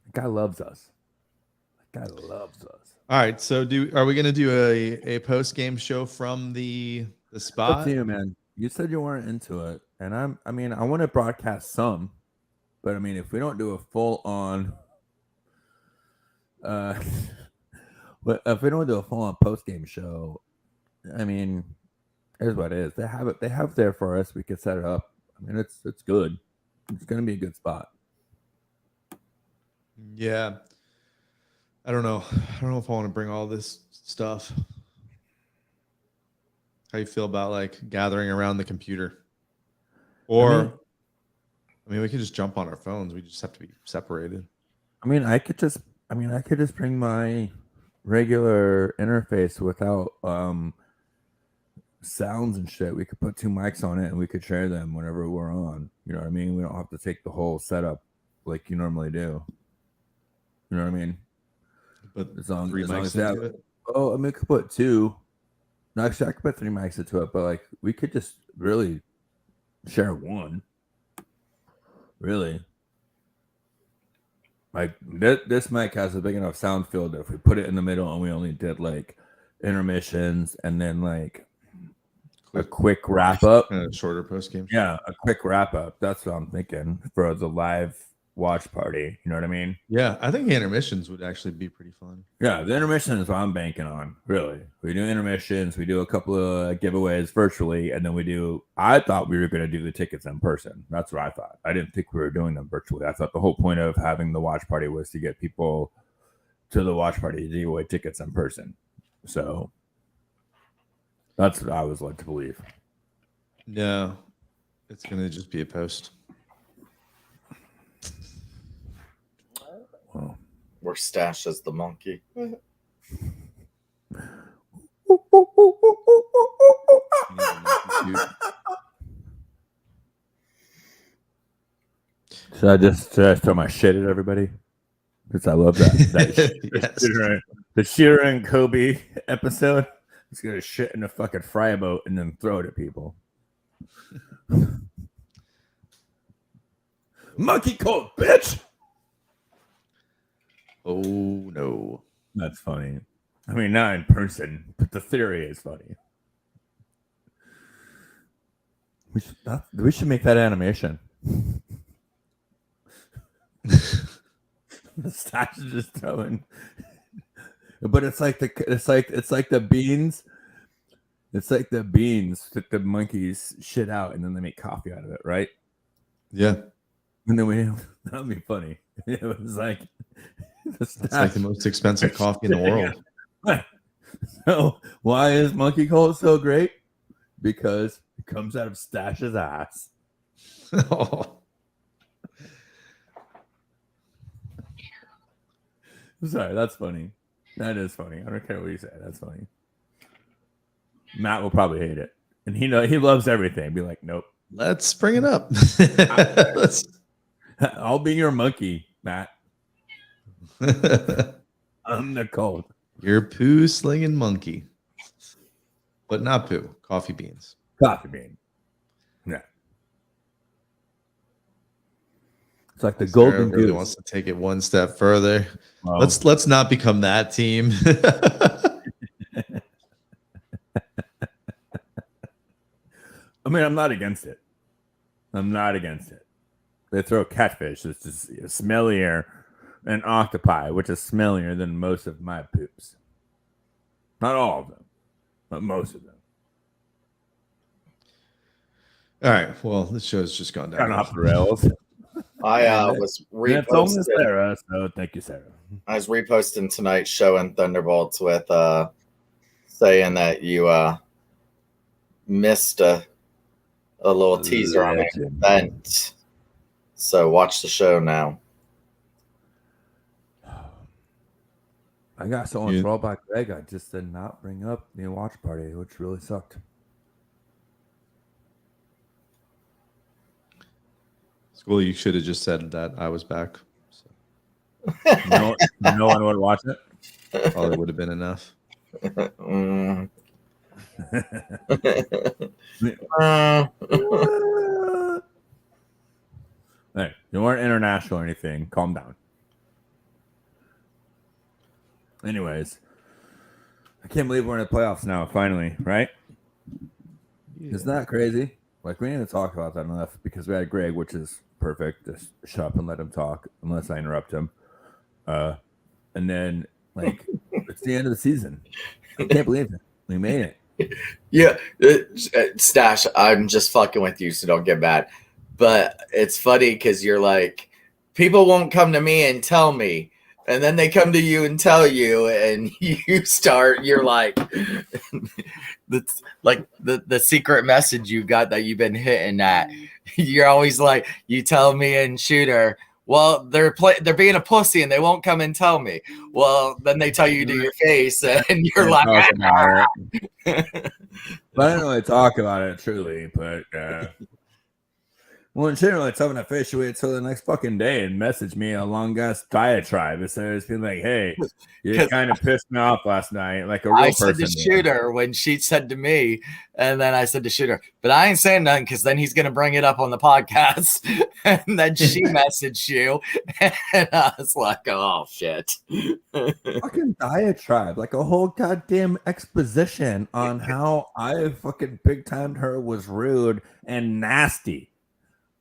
Speaker 3: That guy loves us. That guy loves us.
Speaker 1: All right, so are we gonna do a post game show from the
Speaker 3: Up
Speaker 1: spot?
Speaker 3: to you, man. You said you weren't into it, and I mean, I want to broadcast some, but I mean, if we don't do a full on, but if we don't do a full on post game show, I mean, here's what it is. They have it. They have there for us. We could set it up. I mean, it's good. It's gonna be a good spot.
Speaker 1: Yeah, I don't know. I don't know if I want to bring all this stuff. How you feel about like gathering around the computer? Or I mean, we could just jump on our phones. We just have to be separated.
Speaker 3: I mean, I could just bring my regular interface without sounds and shit. We could put 2 mics on it and we could share them whenever we're on. You know what I mean? We don't have to take the whole setup like you normally do. You know what I mean?
Speaker 1: But
Speaker 3: As long,
Speaker 1: 3
Speaker 3: as long
Speaker 1: mics
Speaker 3: as that,
Speaker 1: into it.
Speaker 3: oh, I mean, we could put 2. No, actually, I could put 3 mics into it, but like we could just really share 1. Really. Like this mic has a big enough sound field that if we put it in the middle and we only did like intermissions and then like a quick wrap up.
Speaker 1: Shorter post game.
Speaker 3: Yeah, a quick wrap up. That's what I'm thinking for the live watch party. You know what I mean?
Speaker 1: Yeah, I think intermissions would actually be pretty fun.
Speaker 3: Yeah, the intermission is what I'm banking on. Really, we do intermissions. We do a couple of giveaways virtually, and then we do. I thought we were going to do the tickets in person. That's what I thought. I didn't think we were doing them virtually. I thought the whole point of having the watch party was to get people to the watch party to give away tickets in person. So that's what I was led to believe.
Speaker 1: No, it's going to just be a post.
Speaker 3: Well,
Speaker 2: We're Stash as the monkey.
Speaker 3: should I just throw my shit at everybody? Because I love that
Speaker 1: Yes.
Speaker 3: the Shearer and Kobe episode. It's gonna shit in a fucking fry boat and then throw it at people. Monkey cold, bitch.
Speaker 1: Oh no.
Speaker 3: That's funny. I mean, not in person, but the theory is funny. We should make that animation. The Stash is just throwing, but it's like the beans. It's like the beans that the monkeys shit out, and then they make coffee out of it, right?
Speaker 1: Yeah.
Speaker 3: And then that'd be funny. It was like
Speaker 1: It's like the most expensive coffee in the world.
Speaker 3: So why is Monkey Cold so great? Because it comes out of Stash's ass.
Speaker 1: Oh.
Speaker 3: Sorry, that's funny. That is funny. I don't care what you say. That's funny. Matt will probably hate it, and he loves everything. Be like, nope.
Speaker 1: Let's bring it up. Let's.
Speaker 3: I'll be your monkey, Matt. I'm the cold.
Speaker 1: You're poo slinging monkey, but not poo. Coffee beans.
Speaker 3: Coffee bean. Yeah. It's like the
Speaker 1: Sarah
Speaker 3: golden
Speaker 1: really
Speaker 3: goose.
Speaker 1: wants to take it one step further.
Speaker 3: Well,
Speaker 1: Let's not become that team.
Speaker 3: I mean, I'm not against it. I'm not against it. They throw catfish. It's just smellier, and octopi, which is smellier than most of my poops. Not all of them, but most of them.
Speaker 1: All right. Well, this show's just gone
Speaker 3: Kind
Speaker 1: down.
Speaker 3: of off the rails.
Speaker 2: I was
Speaker 3: That's almost
Speaker 2: reposting.
Speaker 3: Sarah, so thank you, Sarah.
Speaker 2: I was reposting tonight's show in Thunderbolts with saying that you missed a little teaser on the event. So watch the show now.
Speaker 3: I got so on
Speaker 1: You-
Speaker 3: Throwback Greg. I just did not bring up the watch party, which really sucked.
Speaker 1: School, you should have just said that I was back. So
Speaker 3: No one would watch it.
Speaker 1: probably would have been enough.
Speaker 2: Mm.
Speaker 3: Hey, you weren't international or anything. Calm down. Anyways, I can't believe we're in the playoffs now. Finally, right? Isn't that crazy? Like, we didn't talk about that enough because we had Greg, which is perfect. Just shut up and let him talk unless I interrupt him. And then, like, it's the end of the season. I can't believe it. We made it.
Speaker 2: Yeah, Stash, I'm just fucking with you, so don't get mad. But it's funny because you're like, people won't come to me and tell me. And then they come to you and tell you, and you're like, that's like the secret message you got that you've been hitting at. You're always like, you tell me and Shooter, well, they're being a pussy and they won't come and tell me. Well, then they tell you to your face, and you're like,
Speaker 3: But I don't really talk about it truly. But well, in general, it's having a fish wait till the next fucking day and message me a long ass diatribe. Instead of being like, "Hey, you kind of pissed me off last night," like a real
Speaker 2: I
Speaker 3: person.
Speaker 2: said to Shooter when she said to me, and then I said to Shooter, but I ain't saying nothing because then he's gonna bring it up on the podcast. And then she messaged you, and I was like, "Oh shit!"
Speaker 3: Fucking diatribe, like a whole goddamn exposition on how I fucking big timed her was rude and nasty.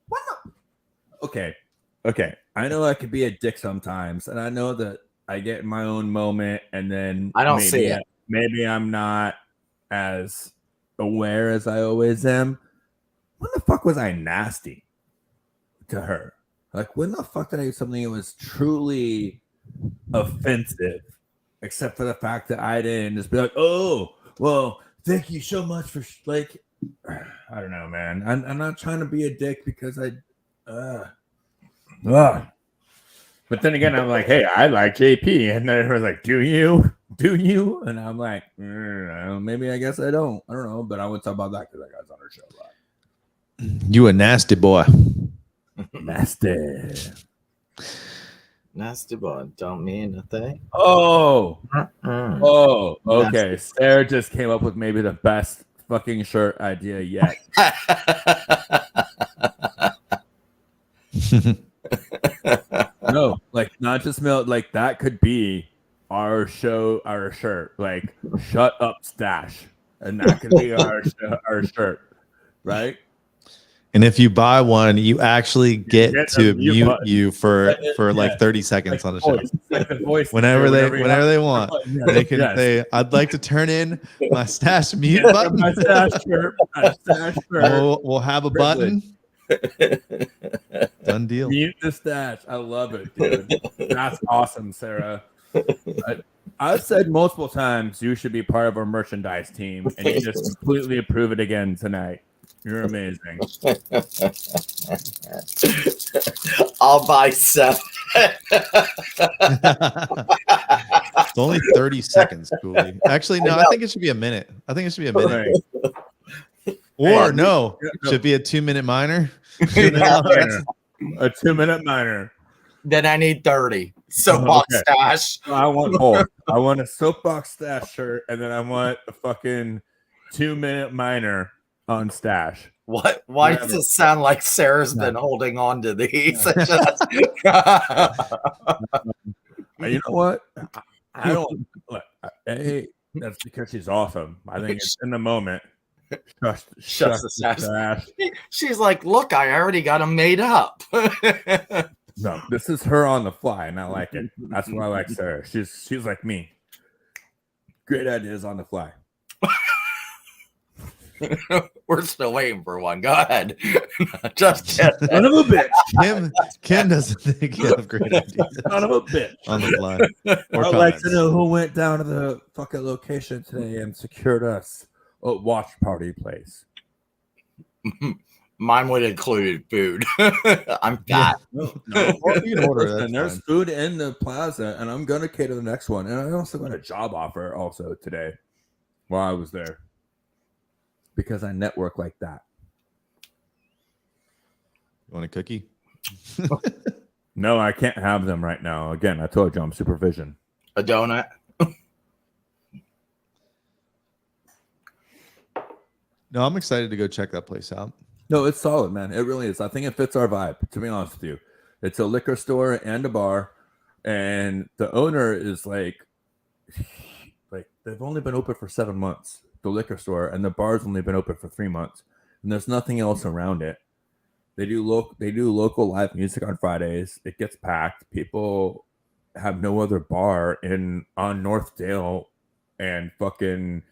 Speaker 3: What? Okay. I know I could be a dick sometimes, and I know that I get in my own moment, and then
Speaker 2: I don't see it.
Speaker 3: Maybe I'm not as aware as I always am. When the fuck was I nasty to her? Like, when the fuck did I do something that was truly offensive, except for the fact that I didn't just be like, "Oh, well, thank you so much for like." I don't know, man. I'm not trying to be a dick because but then again, I'm like, hey, I like JP, and then her like, do you? And I'm like, maybe I guess I don't. I don't know, but I would talk about that because that guy's on her show a lot.
Speaker 1: You a nasty boy.
Speaker 3: Nasty.
Speaker 2: Nasty boy, don't mean a thing.
Speaker 3: Oh,
Speaker 2: Mm-mm.
Speaker 3: okay. Sarah just came up with maybe the best fucking shirt idea yet. No, like not just milk, like that could be our show, our shirt. Like, shut up, stash, and that could be our shirt, right?
Speaker 1: And if you buy one, you actually get to mute
Speaker 3: button.
Speaker 1: you for like 30 seconds on the show.
Speaker 3: Like the voice
Speaker 1: Whenever they want, they can say, "I'd like to turn in my stash mute button."
Speaker 3: My stash shirt.
Speaker 1: We'll have a button. Done deal.
Speaker 3: Mute the stash. I love it, dude. That's awesome, Sarah. I've said multiple times you should be part of our merchandise team, and you just completely approve it again tonight. You're amazing.
Speaker 2: I'll buy 7.
Speaker 1: It's only 30 seconds, Cooley. Actually, no, I think it should be a minute. I think it should be a minute. Or no, should be a 2-minute minor.
Speaker 3: A 2-minute minor.
Speaker 2: Then I need 30. Soapbox stash.
Speaker 3: I want both. I want a soapbox stash shirt, and then I want a fucking 2-minute minor on stash.
Speaker 2: What? Why does it sound like Sarah's been holding on to these?
Speaker 3: You know what? I don't. Look, hey, that's because she's awesome. I think it's in the moment. Shush the stash.
Speaker 2: She's like, look, I already got them made up.
Speaker 3: No, this is her on the fly, and I like it. That's why I like Sarah. She's like me. Great ideas on the fly.
Speaker 2: We're still waiting for one. Go ahead. Just kidding.
Speaker 3: Son of a bitch.
Speaker 1: Kim doesn't think you have great ideas.
Speaker 3: Son of a bitch.
Speaker 1: On the fly.
Speaker 3: I'd like to know who went down to the fucking location today and secured us a watch party place.
Speaker 2: Mine would include food. I'm fat.
Speaker 3: No.
Speaker 1: You can order.
Speaker 3: Listen, there's food in the plaza, and I'm going to cater the next one. And I also got a job offer also today while I was there. Because I network like that.
Speaker 1: You want a cookie?
Speaker 3: No, I can't have them right now. Again, I told you I'm supervision.
Speaker 2: A donut.
Speaker 1: No, I'm excited to go check that place out.
Speaker 3: No, it's solid, man. It really is. I think it fits our vibe, to be honest with you. It's a liquor store and a bar, and the owner is like they've only been open for 7 months. The liquor store, and the bar's only been open for 3 months, and there's nothing else around it. They do local live music on Fridays. It gets packed. People have no other bar on Northdale and fucking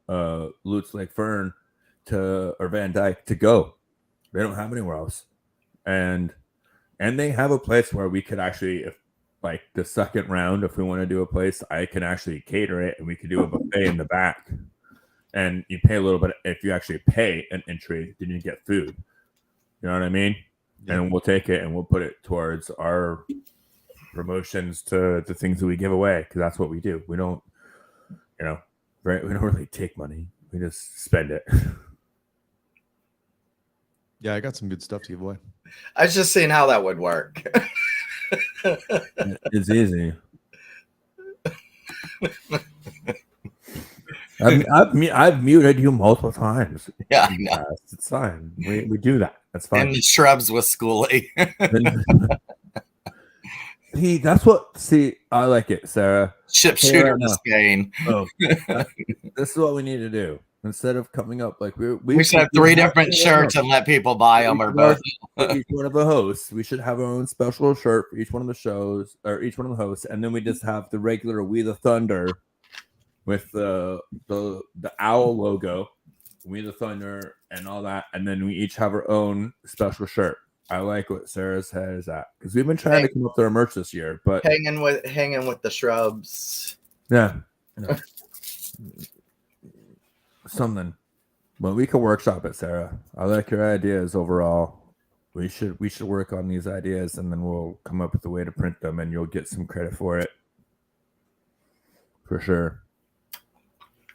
Speaker 3: Lutz Lake Fern or Van Dyke to go. They don't have anywhere else, and they have a place where we could actually, if like the second round, if we want to do a place, I can actually cater it, and we could do a buffet in the back. And you pay a little bit. If you actually pay an entry, then you get food. You know what I mean? Yeah. And we'll take it and we'll put it towards our promotions to the things that we give away, because that's what we do. We don't, we don't really take money. We just spend it.
Speaker 1: Yeah, I got some good stuff to give away.
Speaker 2: I was just seeing how that would work.
Speaker 3: It's easy. I've muted you multiple times.
Speaker 2: Yeah, I know.
Speaker 3: It's fine. We do that. That's fine.
Speaker 2: In the shrubs with Schoolie.
Speaker 3: See, that's what. See, I like it, Sarah.
Speaker 2: Ship
Speaker 3: Hey,
Speaker 2: shooter
Speaker 3: right
Speaker 2: to
Speaker 3: now.
Speaker 2: Spain.
Speaker 3: Oh, this is what we need to do. Instead of coming up like
Speaker 2: We should have 3 different shirts and let people buy them or both.
Speaker 3: For each one of the hosts, we should have our own special shirt for each one of the shows or each one of the hosts, and then we just have the regular We the Thunder with the owl logo, We the Thunder, and all that, and then we each have our own special shirt. I like what Sarah says that because we've been trying to come up with our merch this year, but
Speaker 2: Hanging with the shrubs.
Speaker 3: yeah. Something. But we can workshop it, Sarah. I like your ideas overall. We should work on these ideas and then we'll come up with a way to print them and you'll get some credit for it. For sure.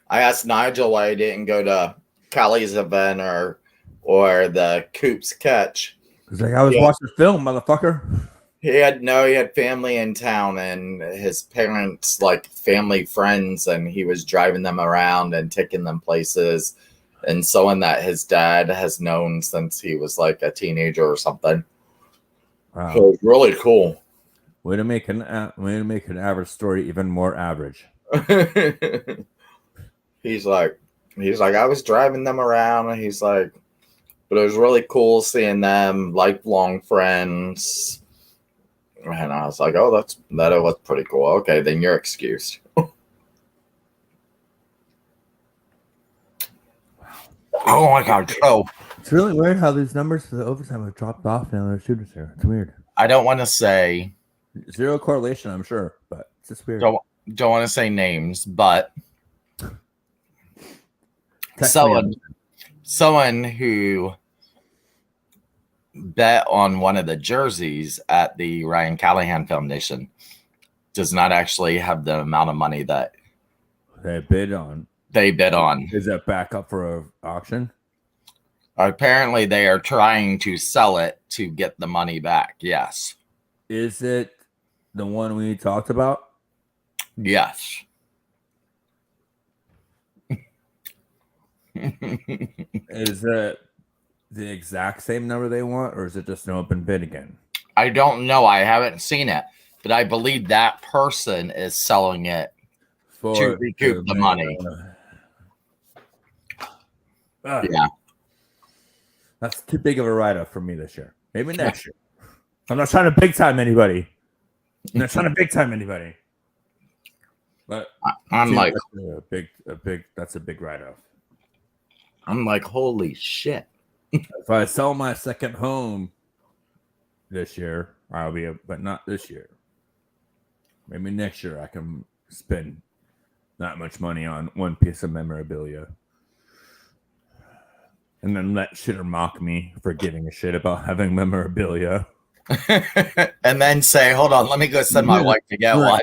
Speaker 2: I asked Nigel why he didn't go to Callie's event or the Coops Catch.
Speaker 3: It's like I was watching film, motherfucker.
Speaker 2: He had family in town and his parents, like family friends, and he was driving them around and taking them places. And someone that his dad has known since he was like a teenager or something.
Speaker 3: Wow.
Speaker 2: So it's really cool.
Speaker 3: Way to make an average story even more average.
Speaker 2: He's like, I was driving them around, and he's like, but it was really cool seeing them, lifelong friends. And I was like, oh, that was pretty cool. Okay, then you're excused. Oh my god! Oh,
Speaker 3: It's really weird how these numbers for the overtime have dropped off now. There's shooters here. It's weird.
Speaker 2: I don't want to say.
Speaker 3: Zero correlation, I'm sure, but it's just weird.
Speaker 2: Don't want to say names, but
Speaker 3: Technically,
Speaker 2: someone who bet on one of the jerseys at the Ryan Callahan Foundation does not actually have the amount of money that
Speaker 3: they bid on. Is that back up for an auction?
Speaker 2: Apparently, they are trying to sell it to get the money back. Yes.
Speaker 3: Is it the one we talked about?
Speaker 2: Yes.
Speaker 3: Is it the exact same number they want, or is it just an open bid again?
Speaker 2: I don't know. I haven't seen it, but I believe that person is selling it to recoup the money. Yeah.
Speaker 3: That's too big of a write-off for me this year. Maybe next year. I'm not trying to big time anybody. But
Speaker 2: I'm like,
Speaker 3: that's a big write-off.
Speaker 2: I'm like, holy shit.
Speaker 3: If I sell my second home this year, but not this year. Maybe next year I can spend not much money on one piece of memorabilia. And then let shitter mock me for giving a shit about having memorabilia.
Speaker 2: And then say, hold on, let me go send my wife to get one.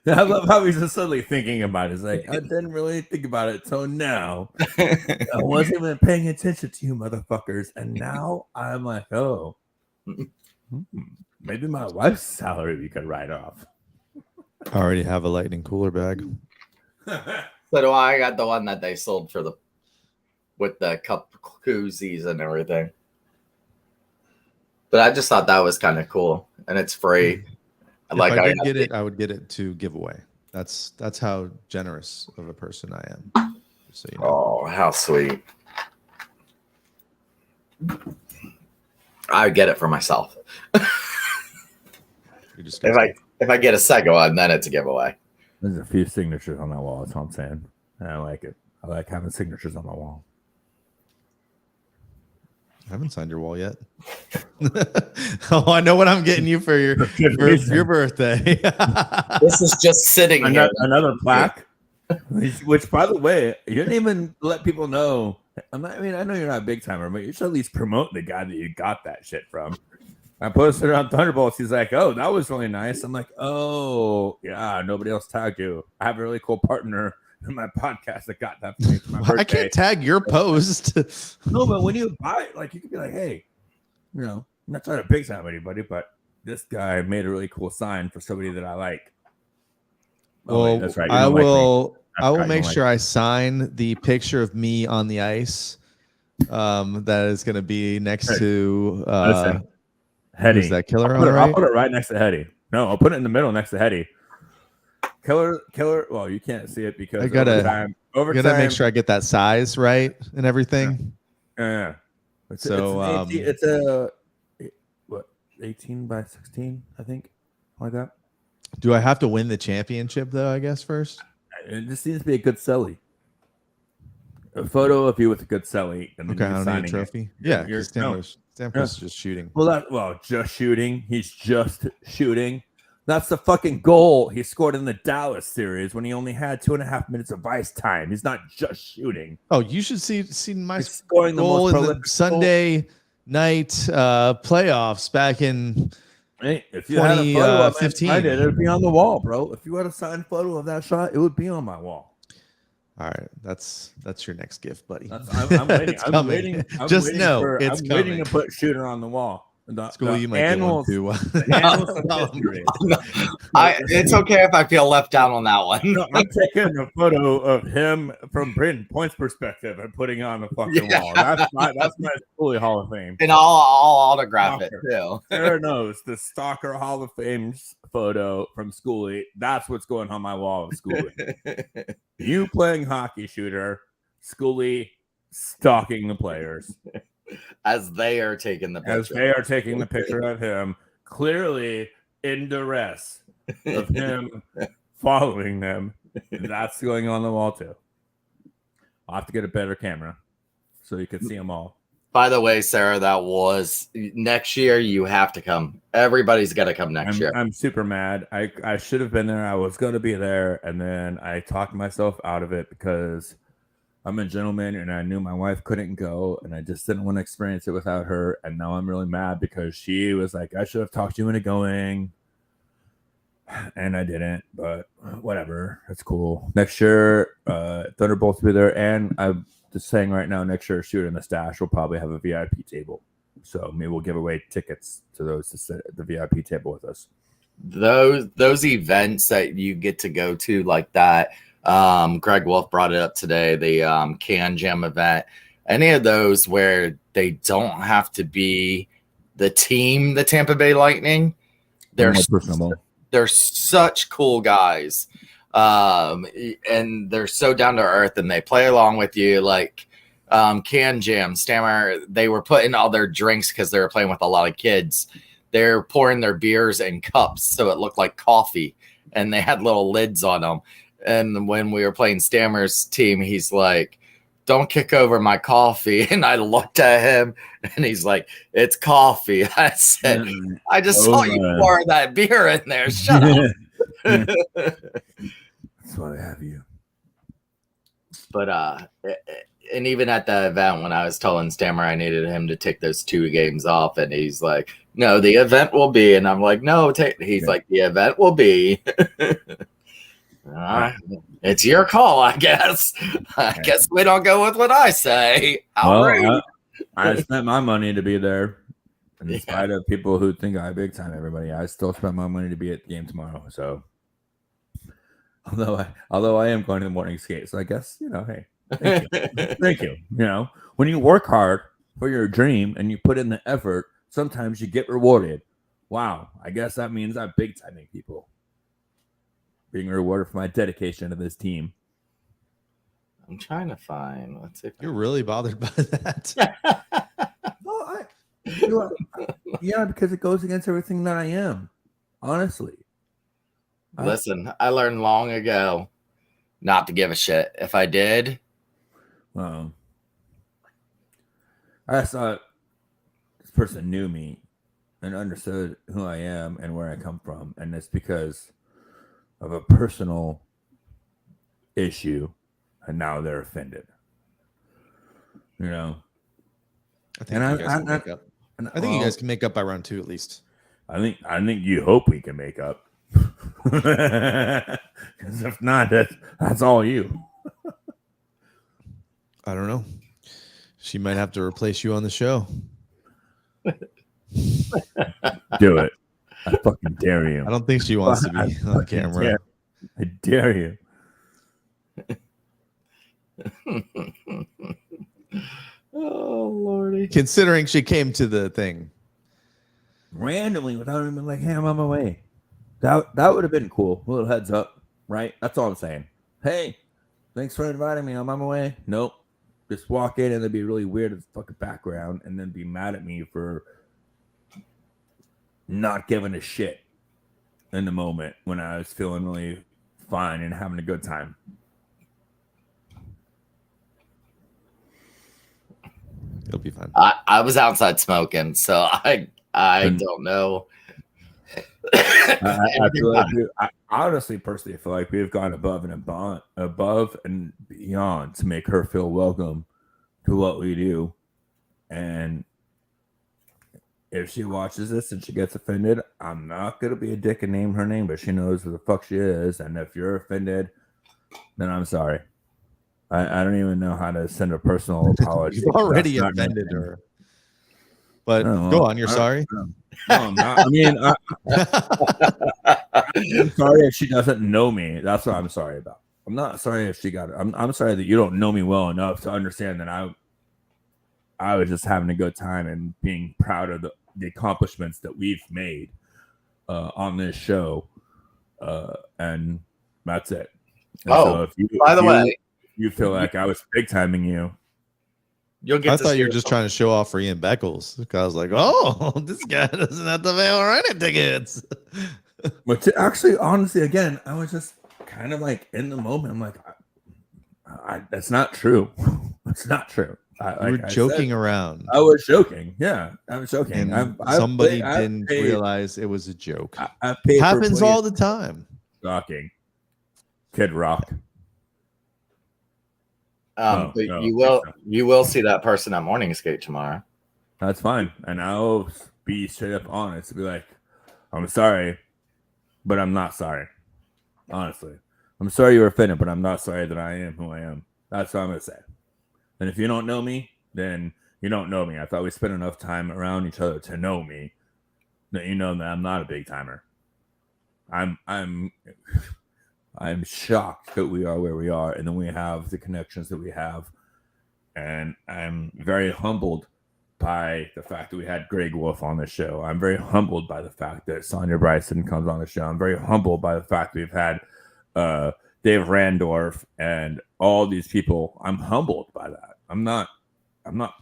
Speaker 3: I love how he's just suddenly thinking about it. It's like, I didn't really think about it till now. I wasn't even paying attention to you motherfuckers. And now I'm like, oh, maybe my wife's salary we could write off.
Speaker 1: I already have a lightning cooler bag.
Speaker 2: So do I. Got the one that they sold with the cup koozies and everything. But I just thought that was kind of cool, and it's free.
Speaker 1: If I did get it, I would get it to give away. That's how generous of a person I am. So you know.
Speaker 2: Oh, how sweet! I would get it for myself. If I get a second one, then it's a giveaway.
Speaker 3: There's a few signatures on that wall. That's what I'm saying. And I like it. I like having signatures on my wall.
Speaker 1: I haven't signed your wall yet. Oh, I know what I'm getting you for your birthday.
Speaker 2: This is just sitting here.
Speaker 3: Another plaque. Which, by the way, you didn't even let people know. I know you're not a big timer, but you should at least promote the guy that you got that shit from. I posted it on Thunderbolts. He's like, "Oh, that was really nice." I'm like, "Oh, yeah, nobody else tagged you. I have a really cool partner in my podcast that got that for me for my birthday."
Speaker 1: I can't tag your post.
Speaker 3: No, but when you buy it, like you could be like, "Hey, you know, I'm not trying to big time anybody, but this guy made a really cool sign for somebody that I like." Oh,
Speaker 1: Well,
Speaker 3: wait, that's right. You
Speaker 1: I
Speaker 3: don't like me.
Speaker 1: will.
Speaker 3: That's
Speaker 1: I will
Speaker 3: right, you
Speaker 1: make
Speaker 3: don't
Speaker 1: sure
Speaker 3: like
Speaker 1: I sign the picture of me on the ice. That is going to be next
Speaker 3: Hey,
Speaker 1: to
Speaker 3: listen, Hetty.
Speaker 1: who's that, Killer?
Speaker 3: I'll put it right next to Hetty. No, I'll put it in the middle next to Hetty. Killer. Well, you can't see it because
Speaker 1: I gotta
Speaker 3: overtime.
Speaker 1: make sure I get that size right and everything.
Speaker 3: Yeah.
Speaker 1: So,
Speaker 3: It's a what 18 by 16, I think, like that.
Speaker 1: Do I have to win the championship though? I guess first.
Speaker 3: It just needs to be a good celly. A photo of you with a good celly, and then
Speaker 1: Okay, I
Speaker 3: you
Speaker 1: don't need a
Speaker 3: signing
Speaker 1: trophy.
Speaker 3: it.
Speaker 1: Yeah,
Speaker 3: You're-
Speaker 1: Stamkos just shooting.
Speaker 3: Well, just shooting. He's just shooting. That's the fucking goal he scored in the Dallas series when he only had 2.5 minutes of ice time. He's not just shooting.
Speaker 1: Oh, you should see my
Speaker 3: He's scoring the
Speaker 1: goal
Speaker 3: most
Speaker 1: in the
Speaker 3: prolific
Speaker 1: Sunday night playoffs back in.
Speaker 3: Hey, if you had a photo of
Speaker 1: 2015.
Speaker 3: it would be on the wall, bro. If you had a signed photo of that shot, it would be on my wall.
Speaker 1: All right, that's your next gift, buddy.
Speaker 3: I'm waiting.
Speaker 1: It's
Speaker 3: I'm
Speaker 1: coming.
Speaker 3: waiting. I'm
Speaker 1: Just
Speaker 3: waiting
Speaker 1: know
Speaker 3: for,
Speaker 1: it's
Speaker 3: I'm
Speaker 1: coming.
Speaker 3: waiting to put Shooter on the wall.
Speaker 1: School, you might get one too.
Speaker 2: It's okay if I feel left out on that one.
Speaker 3: No, I'm taking a photo of him from Britain Point's perspective and putting it on the fucking wall. That's my Schoolie Hall of Fame.
Speaker 2: And I'll autograph it
Speaker 3: Stalker.
Speaker 2: too.
Speaker 3: Sarah knows the Stalker Hall of Fame photo from Schoolie. That's what's going on my wall of Schoolie. You playing hockey, Shooter. Schoolie stalking the players
Speaker 2: As they are taking the
Speaker 3: as
Speaker 2: picture.
Speaker 3: they are taking the picture of him, clearly in duress of him following them. That's going on the wall too. I'll have to get a better camera so you can see them all.
Speaker 2: By the way, Sarah, that was next year. You have to come. Everybody's got to come next year.
Speaker 3: I'm super mad. I should have been there. I was going to be there, and then I talked myself out of it because I'm a gentleman, and I knew my wife couldn't go, and I just didn't want to experience it without her. And now I'm really mad because she was like, I should have talked you into going, and I didn't. But whatever, it's cool. Next year, Thunderbolts will be there, and I'm just saying right now, next year, Shooter in the Stash will probably have a VIP table. So maybe we'll give away tickets to those to sit at the VIP table with us.
Speaker 2: Those events that you get to go to like that. Greg Wolf brought it up today. The Can Jam event. Any of those where they don't have to be the team, the Tampa Bay Lightning. They're such cool guys. And they're so down to earth, and they play along with you. Like Can Jam, Stammer, they were putting all their drinks because they were playing with a lot of kids. They're pouring their beers in cups so it looked like coffee, and they had little lids on them. And when we were playing Stammer's team, he's like, "Don't kick over my coffee." And I looked at him, and he's like, "It's coffee." I said, "I just saw you pour that beer in there. Shut up."
Speaker 3: That's why I have you.
Speaker 2: But and even at the event when I was telling Stammer I needed him to take those 2 games off, and he's like, "No, the event will be," and I'm like, "No, he's like, "The event will be." It's your call, I guess. I guess we don't go with what I say.
Speaker 3: Well, I spent my money to be there. In spite of people who think I big time everybody, I still spent my money to be at the game tomorrow. So although I am going to the morning skate, so I guess, hey, thank you. Thank you. When you work hard for your dream and you put in the effort, sometimes you get rewarded. Wow, I guess that means I'm big timing people. Being rewarded for my dedication to this team.
Speaker 2: I'm trying to find. Let's see.
Speaker 1: You're really bothered by that.
Speaker 3: Yeah, because it goes against everything that I am. Honestly.
Speaker 2: Listen, I learned long ago not to give a shit. If I did,
Speaker 3: I thought this person knew me and understood who I am and where I come from, and it's because of a personal issue, and now they're offended.
Speaker 1: I think you guys can wake up.
Speaker 3: And,
Speaker 1: I think you guys can make up by round 2 at least.
Speaker 3: I think you hope we can make up. Because if not, that's all you.
Speaker 1: I don't know. She might have to replace you on the show.
Speaker 3: Do it. I fucking dare you.
Speaker 1: I don't think she wants to be on camera.
Speaker 3: I dare you.
Speaker 2: Oh lordy!
Speaker 1: Considering she came to the thing.
Speaker 3: Randomly without even like, hey, I'm on my way. That would have been cool. A little heads up, right? That's all I'm saying. Hey, thanks for inviting me. I'm on my way. Nope. Just walk in and it'd be really weird as fucking background and then be mad at me for not giving a shit in the moment when I was feeling really fine and having a good time.
Speaker 1: It'll be fine.
Speaker 2: I was outside smoking, so I don't know.
Speaker 3: I honestly, personally, feel like we've gone above and beyond to make her feel welcome to what we do. And if she watches this and she gets offended, I'm not gonna be a dick and name her name, but she knows who the fuck she is. And if you're offended, then I'm sorry. I don't even know how to send a personal apology.
Speaker 1: You've already
Speaker 3: That's not
Speaker 1: offended
Speaker 3: my-
Speaker 1: her. But
Speaker 3: No,
Speaker 1: go on, you're sorry.
Speaker 3: No, I'm not. I mean, I'm sorry if she doesn't know me. That's what I'm sorry about. I'm not sorry if she got it. I'm sorry that you don't know me well enough to understand that I was just having a good time and being proud of the accomplishments that we've made on this show. And that's it. And
Speaker 2: Oh, by the way,
Speaker 3: you feel like I was big timing you.
Speaker 2: you'll get.
Speaker 1: I
Speaker 2: to
Speaker 1: thought
Speaker 2: see
Speaker 1: you were
Speaker 2: her-
Speaker 1: just trying to show off for Ian Beckles. Because I was like, oh, this guy doesn't have to pay or any tickets.
Speaker 3: But actually, honestly, again, I was just kind of like in the moment. I'm like, that's not true. It's not true.
Speaker 1: We were joking around.
Speaker 3: I was joking. Yeah, I was joking.
Speaker 1: And
Speaker 3: I've
Speaker 1: somebody
Speaker 3: paid- I've
Speaker 1: didn't
Speaker 3: paid-
Speaker 1: realize it was a joke.
Speaker 3: I've paid for
Speaker 1: Happens
Speaker 3: plenty
Speaker 1: all
Speaker 3: of-
Speaker 1: the time.
Speaker 3: Shocking. Kid Rock.
Speaker 2: But
Speaker 3: no,
Speaker 2: you will see that person at Morning Skate tomorrow.
Speaker 3: That's fine. And I'll be straight up honest. Be like, I'm sorry, but I'm not sorry. Honestly. I'm sorry you were offended, but I'm not sorry that I am who I am. That's what I'm going to say. And if you don't know me, then you don't know me. I thought we spent enough time around each other to know me that you know that I'm not a big timer. I'm shocked that we are where we are and then we have the connections that we have. And I'm very humbled by the fact that we had Greg Wolf on the show. I'm very humbled by the fact that Sonia Bryson comes on the show. I'm very humbled by the fact that we've had Dave Randorf and all these people. I'm humbled by that. I'm not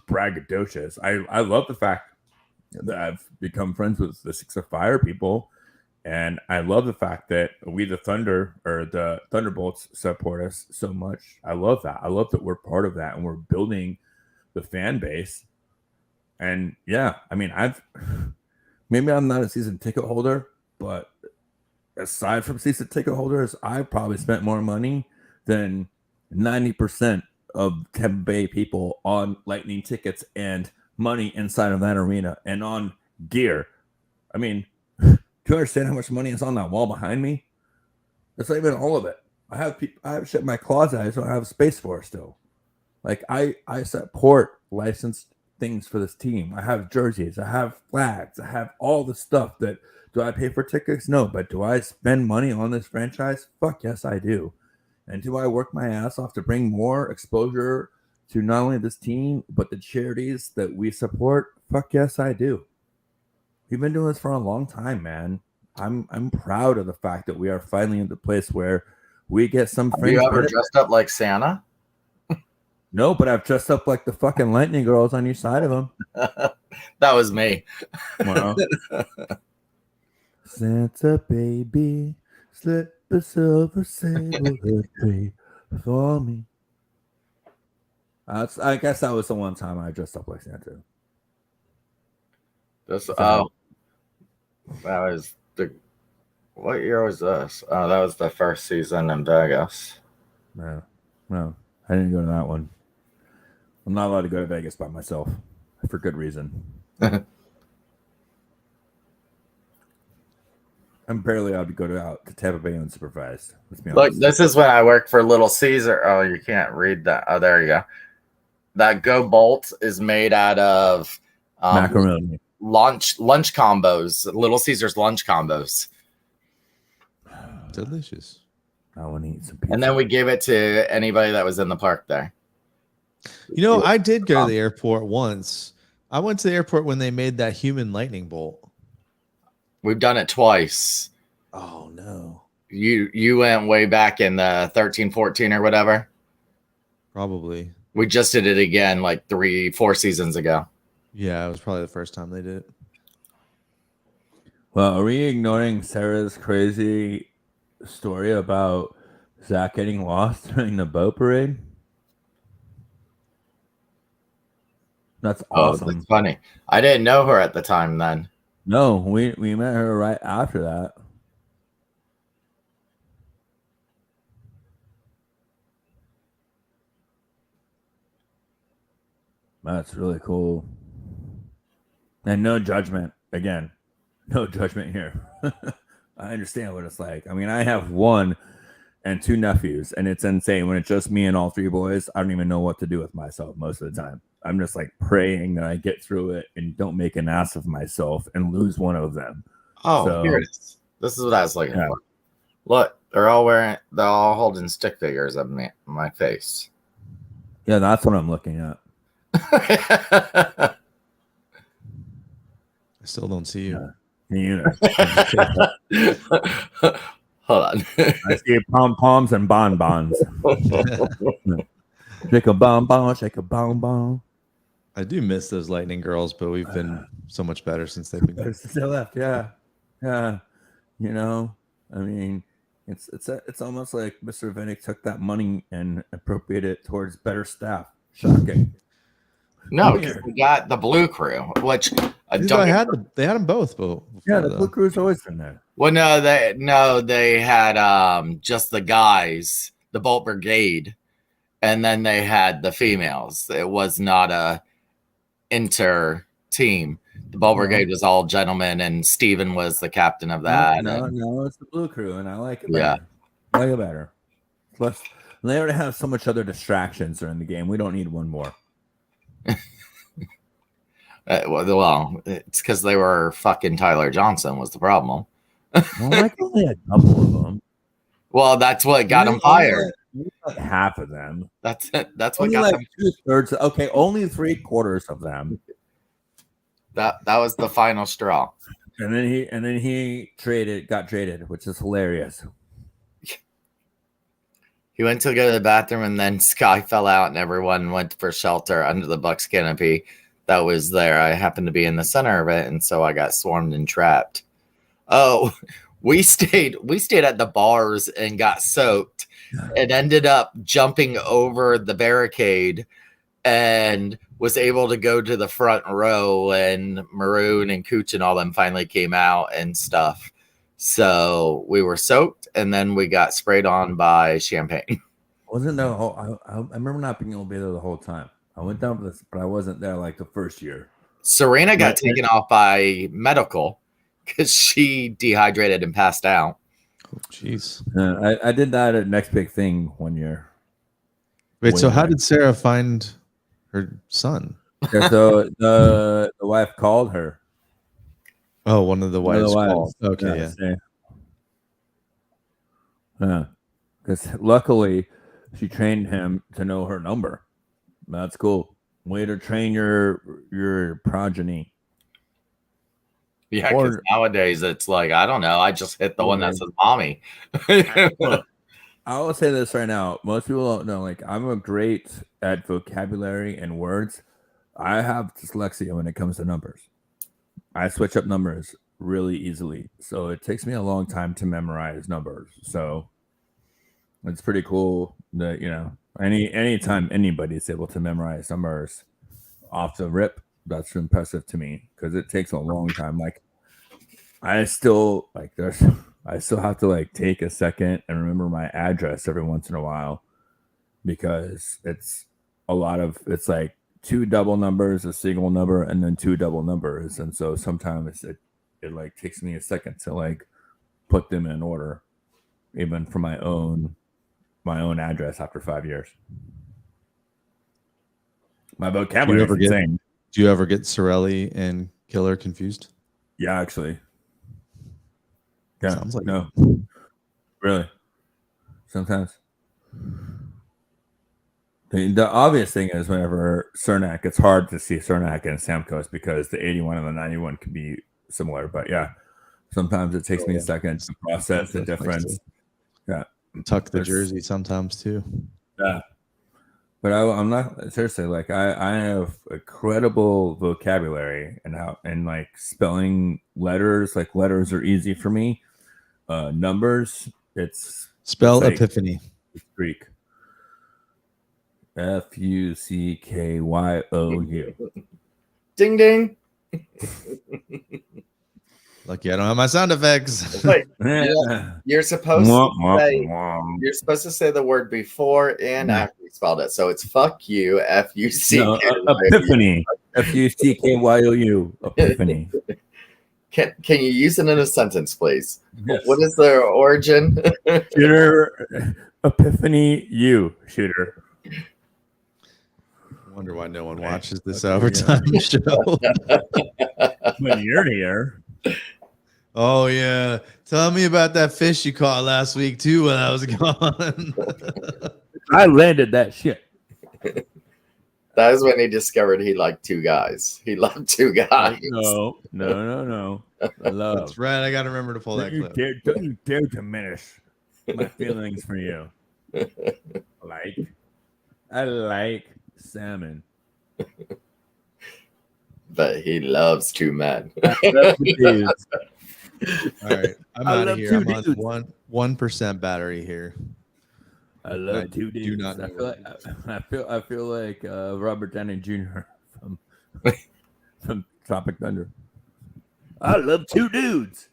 Speaker 3: braggadocious. I love the fact that I've become friends with the Six of Fire people. And I love the fact that we, the Thunder or the Thunderbolts, support us so much. I love that. I love that we're part of that and we're building the fan base. And yeah, I mean, maybe I'm not a season ticket holder, but aside from season ticket holders, I've probably spent more money than 90% of Tampa Bay people on Lightning tickets and money inside of that arena and on gear. I mean, do you understand how much money is on that wall behind me? That's not even all of it. I have shit in my closet I don't have space for still. Like I support licensed things for this team. I have jerseys, I have flags, I have all the stuff that. Do I pay for tickets? No, but do I spend money on this franchise? Fuck yes, I do. And do I work my ass off to bring more exposure to not only this team but the charities that we support? Fuck yes, I do. We've been doing this for a long time, man. I'm proud of the fact that we are finally in the place where we get some
Speaker 2: Have
Speaker 3: friends.
Speaker 2: you ever dressed up like Santa?
Speaker 3: No, but I've dressed up like the fucking Lightning girls on each side of them.
Speaker 2: That was me.
Speaker 3: Well, Santa baby, slip a silver sable tree for me. I guess that was the one time I dressed up like Santa.
Speaker 2: That was what year was this? Oh, that was the first season in Vegas.
Speaker 3: No, I didn't go to that one. I'm not allowed to go to Vegas by myself for good reason. I'm barely allowed to go out to Tampa Bay unsupervised. Let's be
Speaker 2: Look,
Speaker 3: honest.
Speaker 2: this is when I worked for Little Caesar. Oh, you can't read that. Oh, there you go. That Go Bolt is made out of
Speaker 3: Macaroni.
Speaker 2: lunch combos. Little Caesar's lunch combos.
Speaker 1: Delicious.
Speaker 3: I want to eat some pizza.
Speaker 2: And then we gave it to anybody that was in the park there.
Speaker 1: You know, I did go to the airport once. I went to the airport when they made that human lightning bolt.
Speaker 2: We've done it twice.
Speaker 1: Oh no.
Speaker 2: You went way back in the 13, 14 or whatever.
Speaker 1: Probably.
Speaker 2: We just did it again like 3-4 seasons ago.
Speaker 1: Yeah, it was probably the first time they did it.
Speaker 3: Well, are we ignoring Sarah's crazy story about Zach getting lost during the boat parade? That's awesome.
Speaker 2: Oh, that's funny. I didn't know her at the time then.
Speaker 3: No, we met her right after that. That's really cool. And no judgment. Again, no judgment here. I understand what it's like. I mean, I have 1 and 2 nephews, and it's insane. When it's just me and all 3 boys, I don't even know what to do with myself most of the time. I'm just like praying that I get through it and don't make an ass of myself and lose one of them.
Speaker 2: Oh,
Speaker 3: So-
Speaker 2: here it is. This is what I was looking
Speaker 3: Yeah.
Speaker 2: for. Look, they're all holding stick figures of my face.
Speaker 3: Yeah, that's what I'm looking at.
Speaker 1: I still don't see you.
Speaker 3: Me either.
Speaker 2: Hold on.
Speaker 3: I see pom poms and bonbons. Shake a bonbon, shake a bonbon.
Speaker 1: I do miss those lightning girls, but we've been so much better since they've been gone.
Speaker 3: Still left, yeah. You know, I mean, it's almost like Mr. Vinnick took that money and appropriated it towards better staff. Shocking.
Speaker 2: No, because we got the Blue Crew, which
Speaker 1: They had them both.
Speaker 3: Yeah, the Blue Crew's always been there.
Speaker 2: Well, they had just the guys, the Bolt Brigade, and then they had the females. It was not a inter team. The Bolt Brigade was all gentlemen, and Steven was the captain of that.
Speaker 3: No, it's the Blue Crew, and I like it
Speaker 2: Yeah.
Speaker 3: better. I like it better. Plus, they already have so much other distractions during the game. We don't need one more.
Speaker 2: Well, it's because they were fucking Tyler Johnson was the problem.
Speaker 3: Well, I only had a couple of them.
Speaker 2: Well, that's what got him fired.
Speaker 3: Like half of them.
Speaker 2: That's what
Speaker 3: Only
Speaker 2: got
Speaker 3: like
Speaker 2: them.
Speaker 3: 2/3. Okay, only 3/4 of them.
Speaker 2: That was the final straw.
Speaker 3: And then he got traded, which is hilarious.
Speaker 2: He went to go to the bathroom, and then Sky fell out, and everyone went for shelter under the Bucks canopy that was there. I happened to be in the center of it, and so I got swarmed and trapped. Oh, we stayed at the bars and got soaked, and ended up jumping over the barricade, and was able to go to the front row. And Maroon and Cooch and all them finally came out and stuff. So we were soaked, and then we got sprayed on by champagne.
Speaker 3: Wasn't there a whole? I remember not being able to be there the whole time. I went down for this, but I wasn't there like the first year.
Speaker 2: Serena got taken off by medical because she dehydrated and passed out.
Speaker 1: Oh, jeez.
Speaker 3: I did that at Next Big Thing one year.
Speaker 1: Wait, so
Speaker 3: Way
Speaker 1: how
Speaker 3: back.
Speaker 1: did Sarah find her son?
Speaker 3: Yeah, so the wife called her.
Speaker 1: Oh, one of the
Speaker 3: One of
Speaker 1: wives
Speaker 3: the wives.
Speaker 1: called. Okay, yeah.
Speaker 3: Yeah. Because luckily she trained him to know her number. That's cool. Way to train your progeny.
Speaker 2: Yeah, because
Speaker 3: Or-
Speaker 2: nowadays it's like, I don't know. I just hit the one that says mommy.
Speaker 3: Look, I will say this right now. Most people don't know. Like, I'm a great at vocabulary and words. I have dyslexia when it comes to numbers. I switch up numbers really easily, so it takes me a long time to memorize numbers. So it's pretty cool that anytime anybody's able to memorize numbers off the rip, that's impressive to me because it takes a long time. Like, I still have to like take a second and remember my address every once in a while because it's like 2 double numbers, a single number, and then 2 double numbers. And so sometimes it like takes me a second to like put them in order, even for my own address after 5 years. My vocabulary is insane.
Speaker 1: Do you ever get Sorelli and Killer confused?
Speaker 3: Yeah, actually. Yeah,
Speaker 1: Sounds like
Speaker 3: no, really. Sometimes. The obvious thing is whenever Cernak, it's hard to see Cernak and Samkos because the 81 and the 91 can be similar. But yeah, sometimes it takes me a second to process the difference. Yeah.
Speaker 1: Tuck the jersey sometimes too.
Speaker 3: Yeah. But I'm not seriously like I have a credible vocabulary and like spelling letters. Like letters are easy for me. Numbers,
Speaker 1: Spell
Speaker 3: like,
Speaker 1: Epiphany.
Speaker 3: it's Greek. Fuckyou.
Speaker 2: Ding ding.
Speaker 1: Lucky I don't have my sound effects.
Speaker 2: Wait, you're supposed to say the word before and after you spelled it. So it's fuck you, F-U-C-K.
Speaker 3: No, Epiphany. F-U-C-K-Y-O-U. Epiphany.
Speaker 2: Can you use it in a sentence, please?
Speaker 3: Yes.
Speaker 2: What is the origin?
Speaker 3: Shooter. Epiphany you, shooter.
Speaker 1: I wonder why no one watches this overtime show.
Speaker 3: When you're here.
Speaker 1: Oh yeah, tell me about that fish you caught last week too when I was gone.
Speaker 3: I landed that shit.
Speaker 2: That is when he discovered he liked two guys. He loved two guys.
Speaker 3: No. I love.
Speaker 1: That's right. I got to remember to pull that clip.
Speaker 3: Don't you dare diminish my feelings for you. I like salmon.
Speaker 2: But he loves two men.
Speaker 1: All right, I'm out of here. I'm on 1% battery here.
Speaker 3: I love two
Speaker 1: do
Speaker 3: dudes.
Speaker 1: not know
Speaker 3: I feel like Robert Downey Jr. from Tropic Thunder. I love two dudes.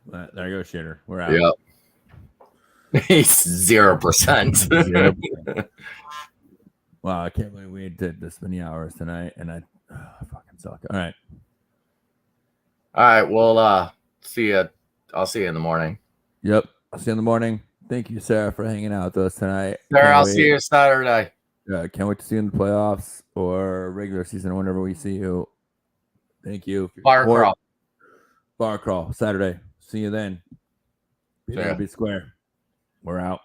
Speaker 3: There you go, shitter. We're out.
Speaker 2: Yep. He's 0%.
Speaker 3: Wow, I can't believe we did this many hours tonight, and I fucking suck. All right.
Speaker 2: All right. Well, see you. I'll see you in the morning.
Speaker 3: Yep. I'll see you in the morning. Thank you, Sarah, for hanging out with us tonight.
Speaker 2: Sarah, I'll see you Saturday.
Speaker 3: Yeah, can't wait to see you in the playoffs or regular season, whenever we see you. Thank you.
Speaker 2: Bar crawl.
Speaker 3: Bar crawl Saturday. See you then. Be square. We're out.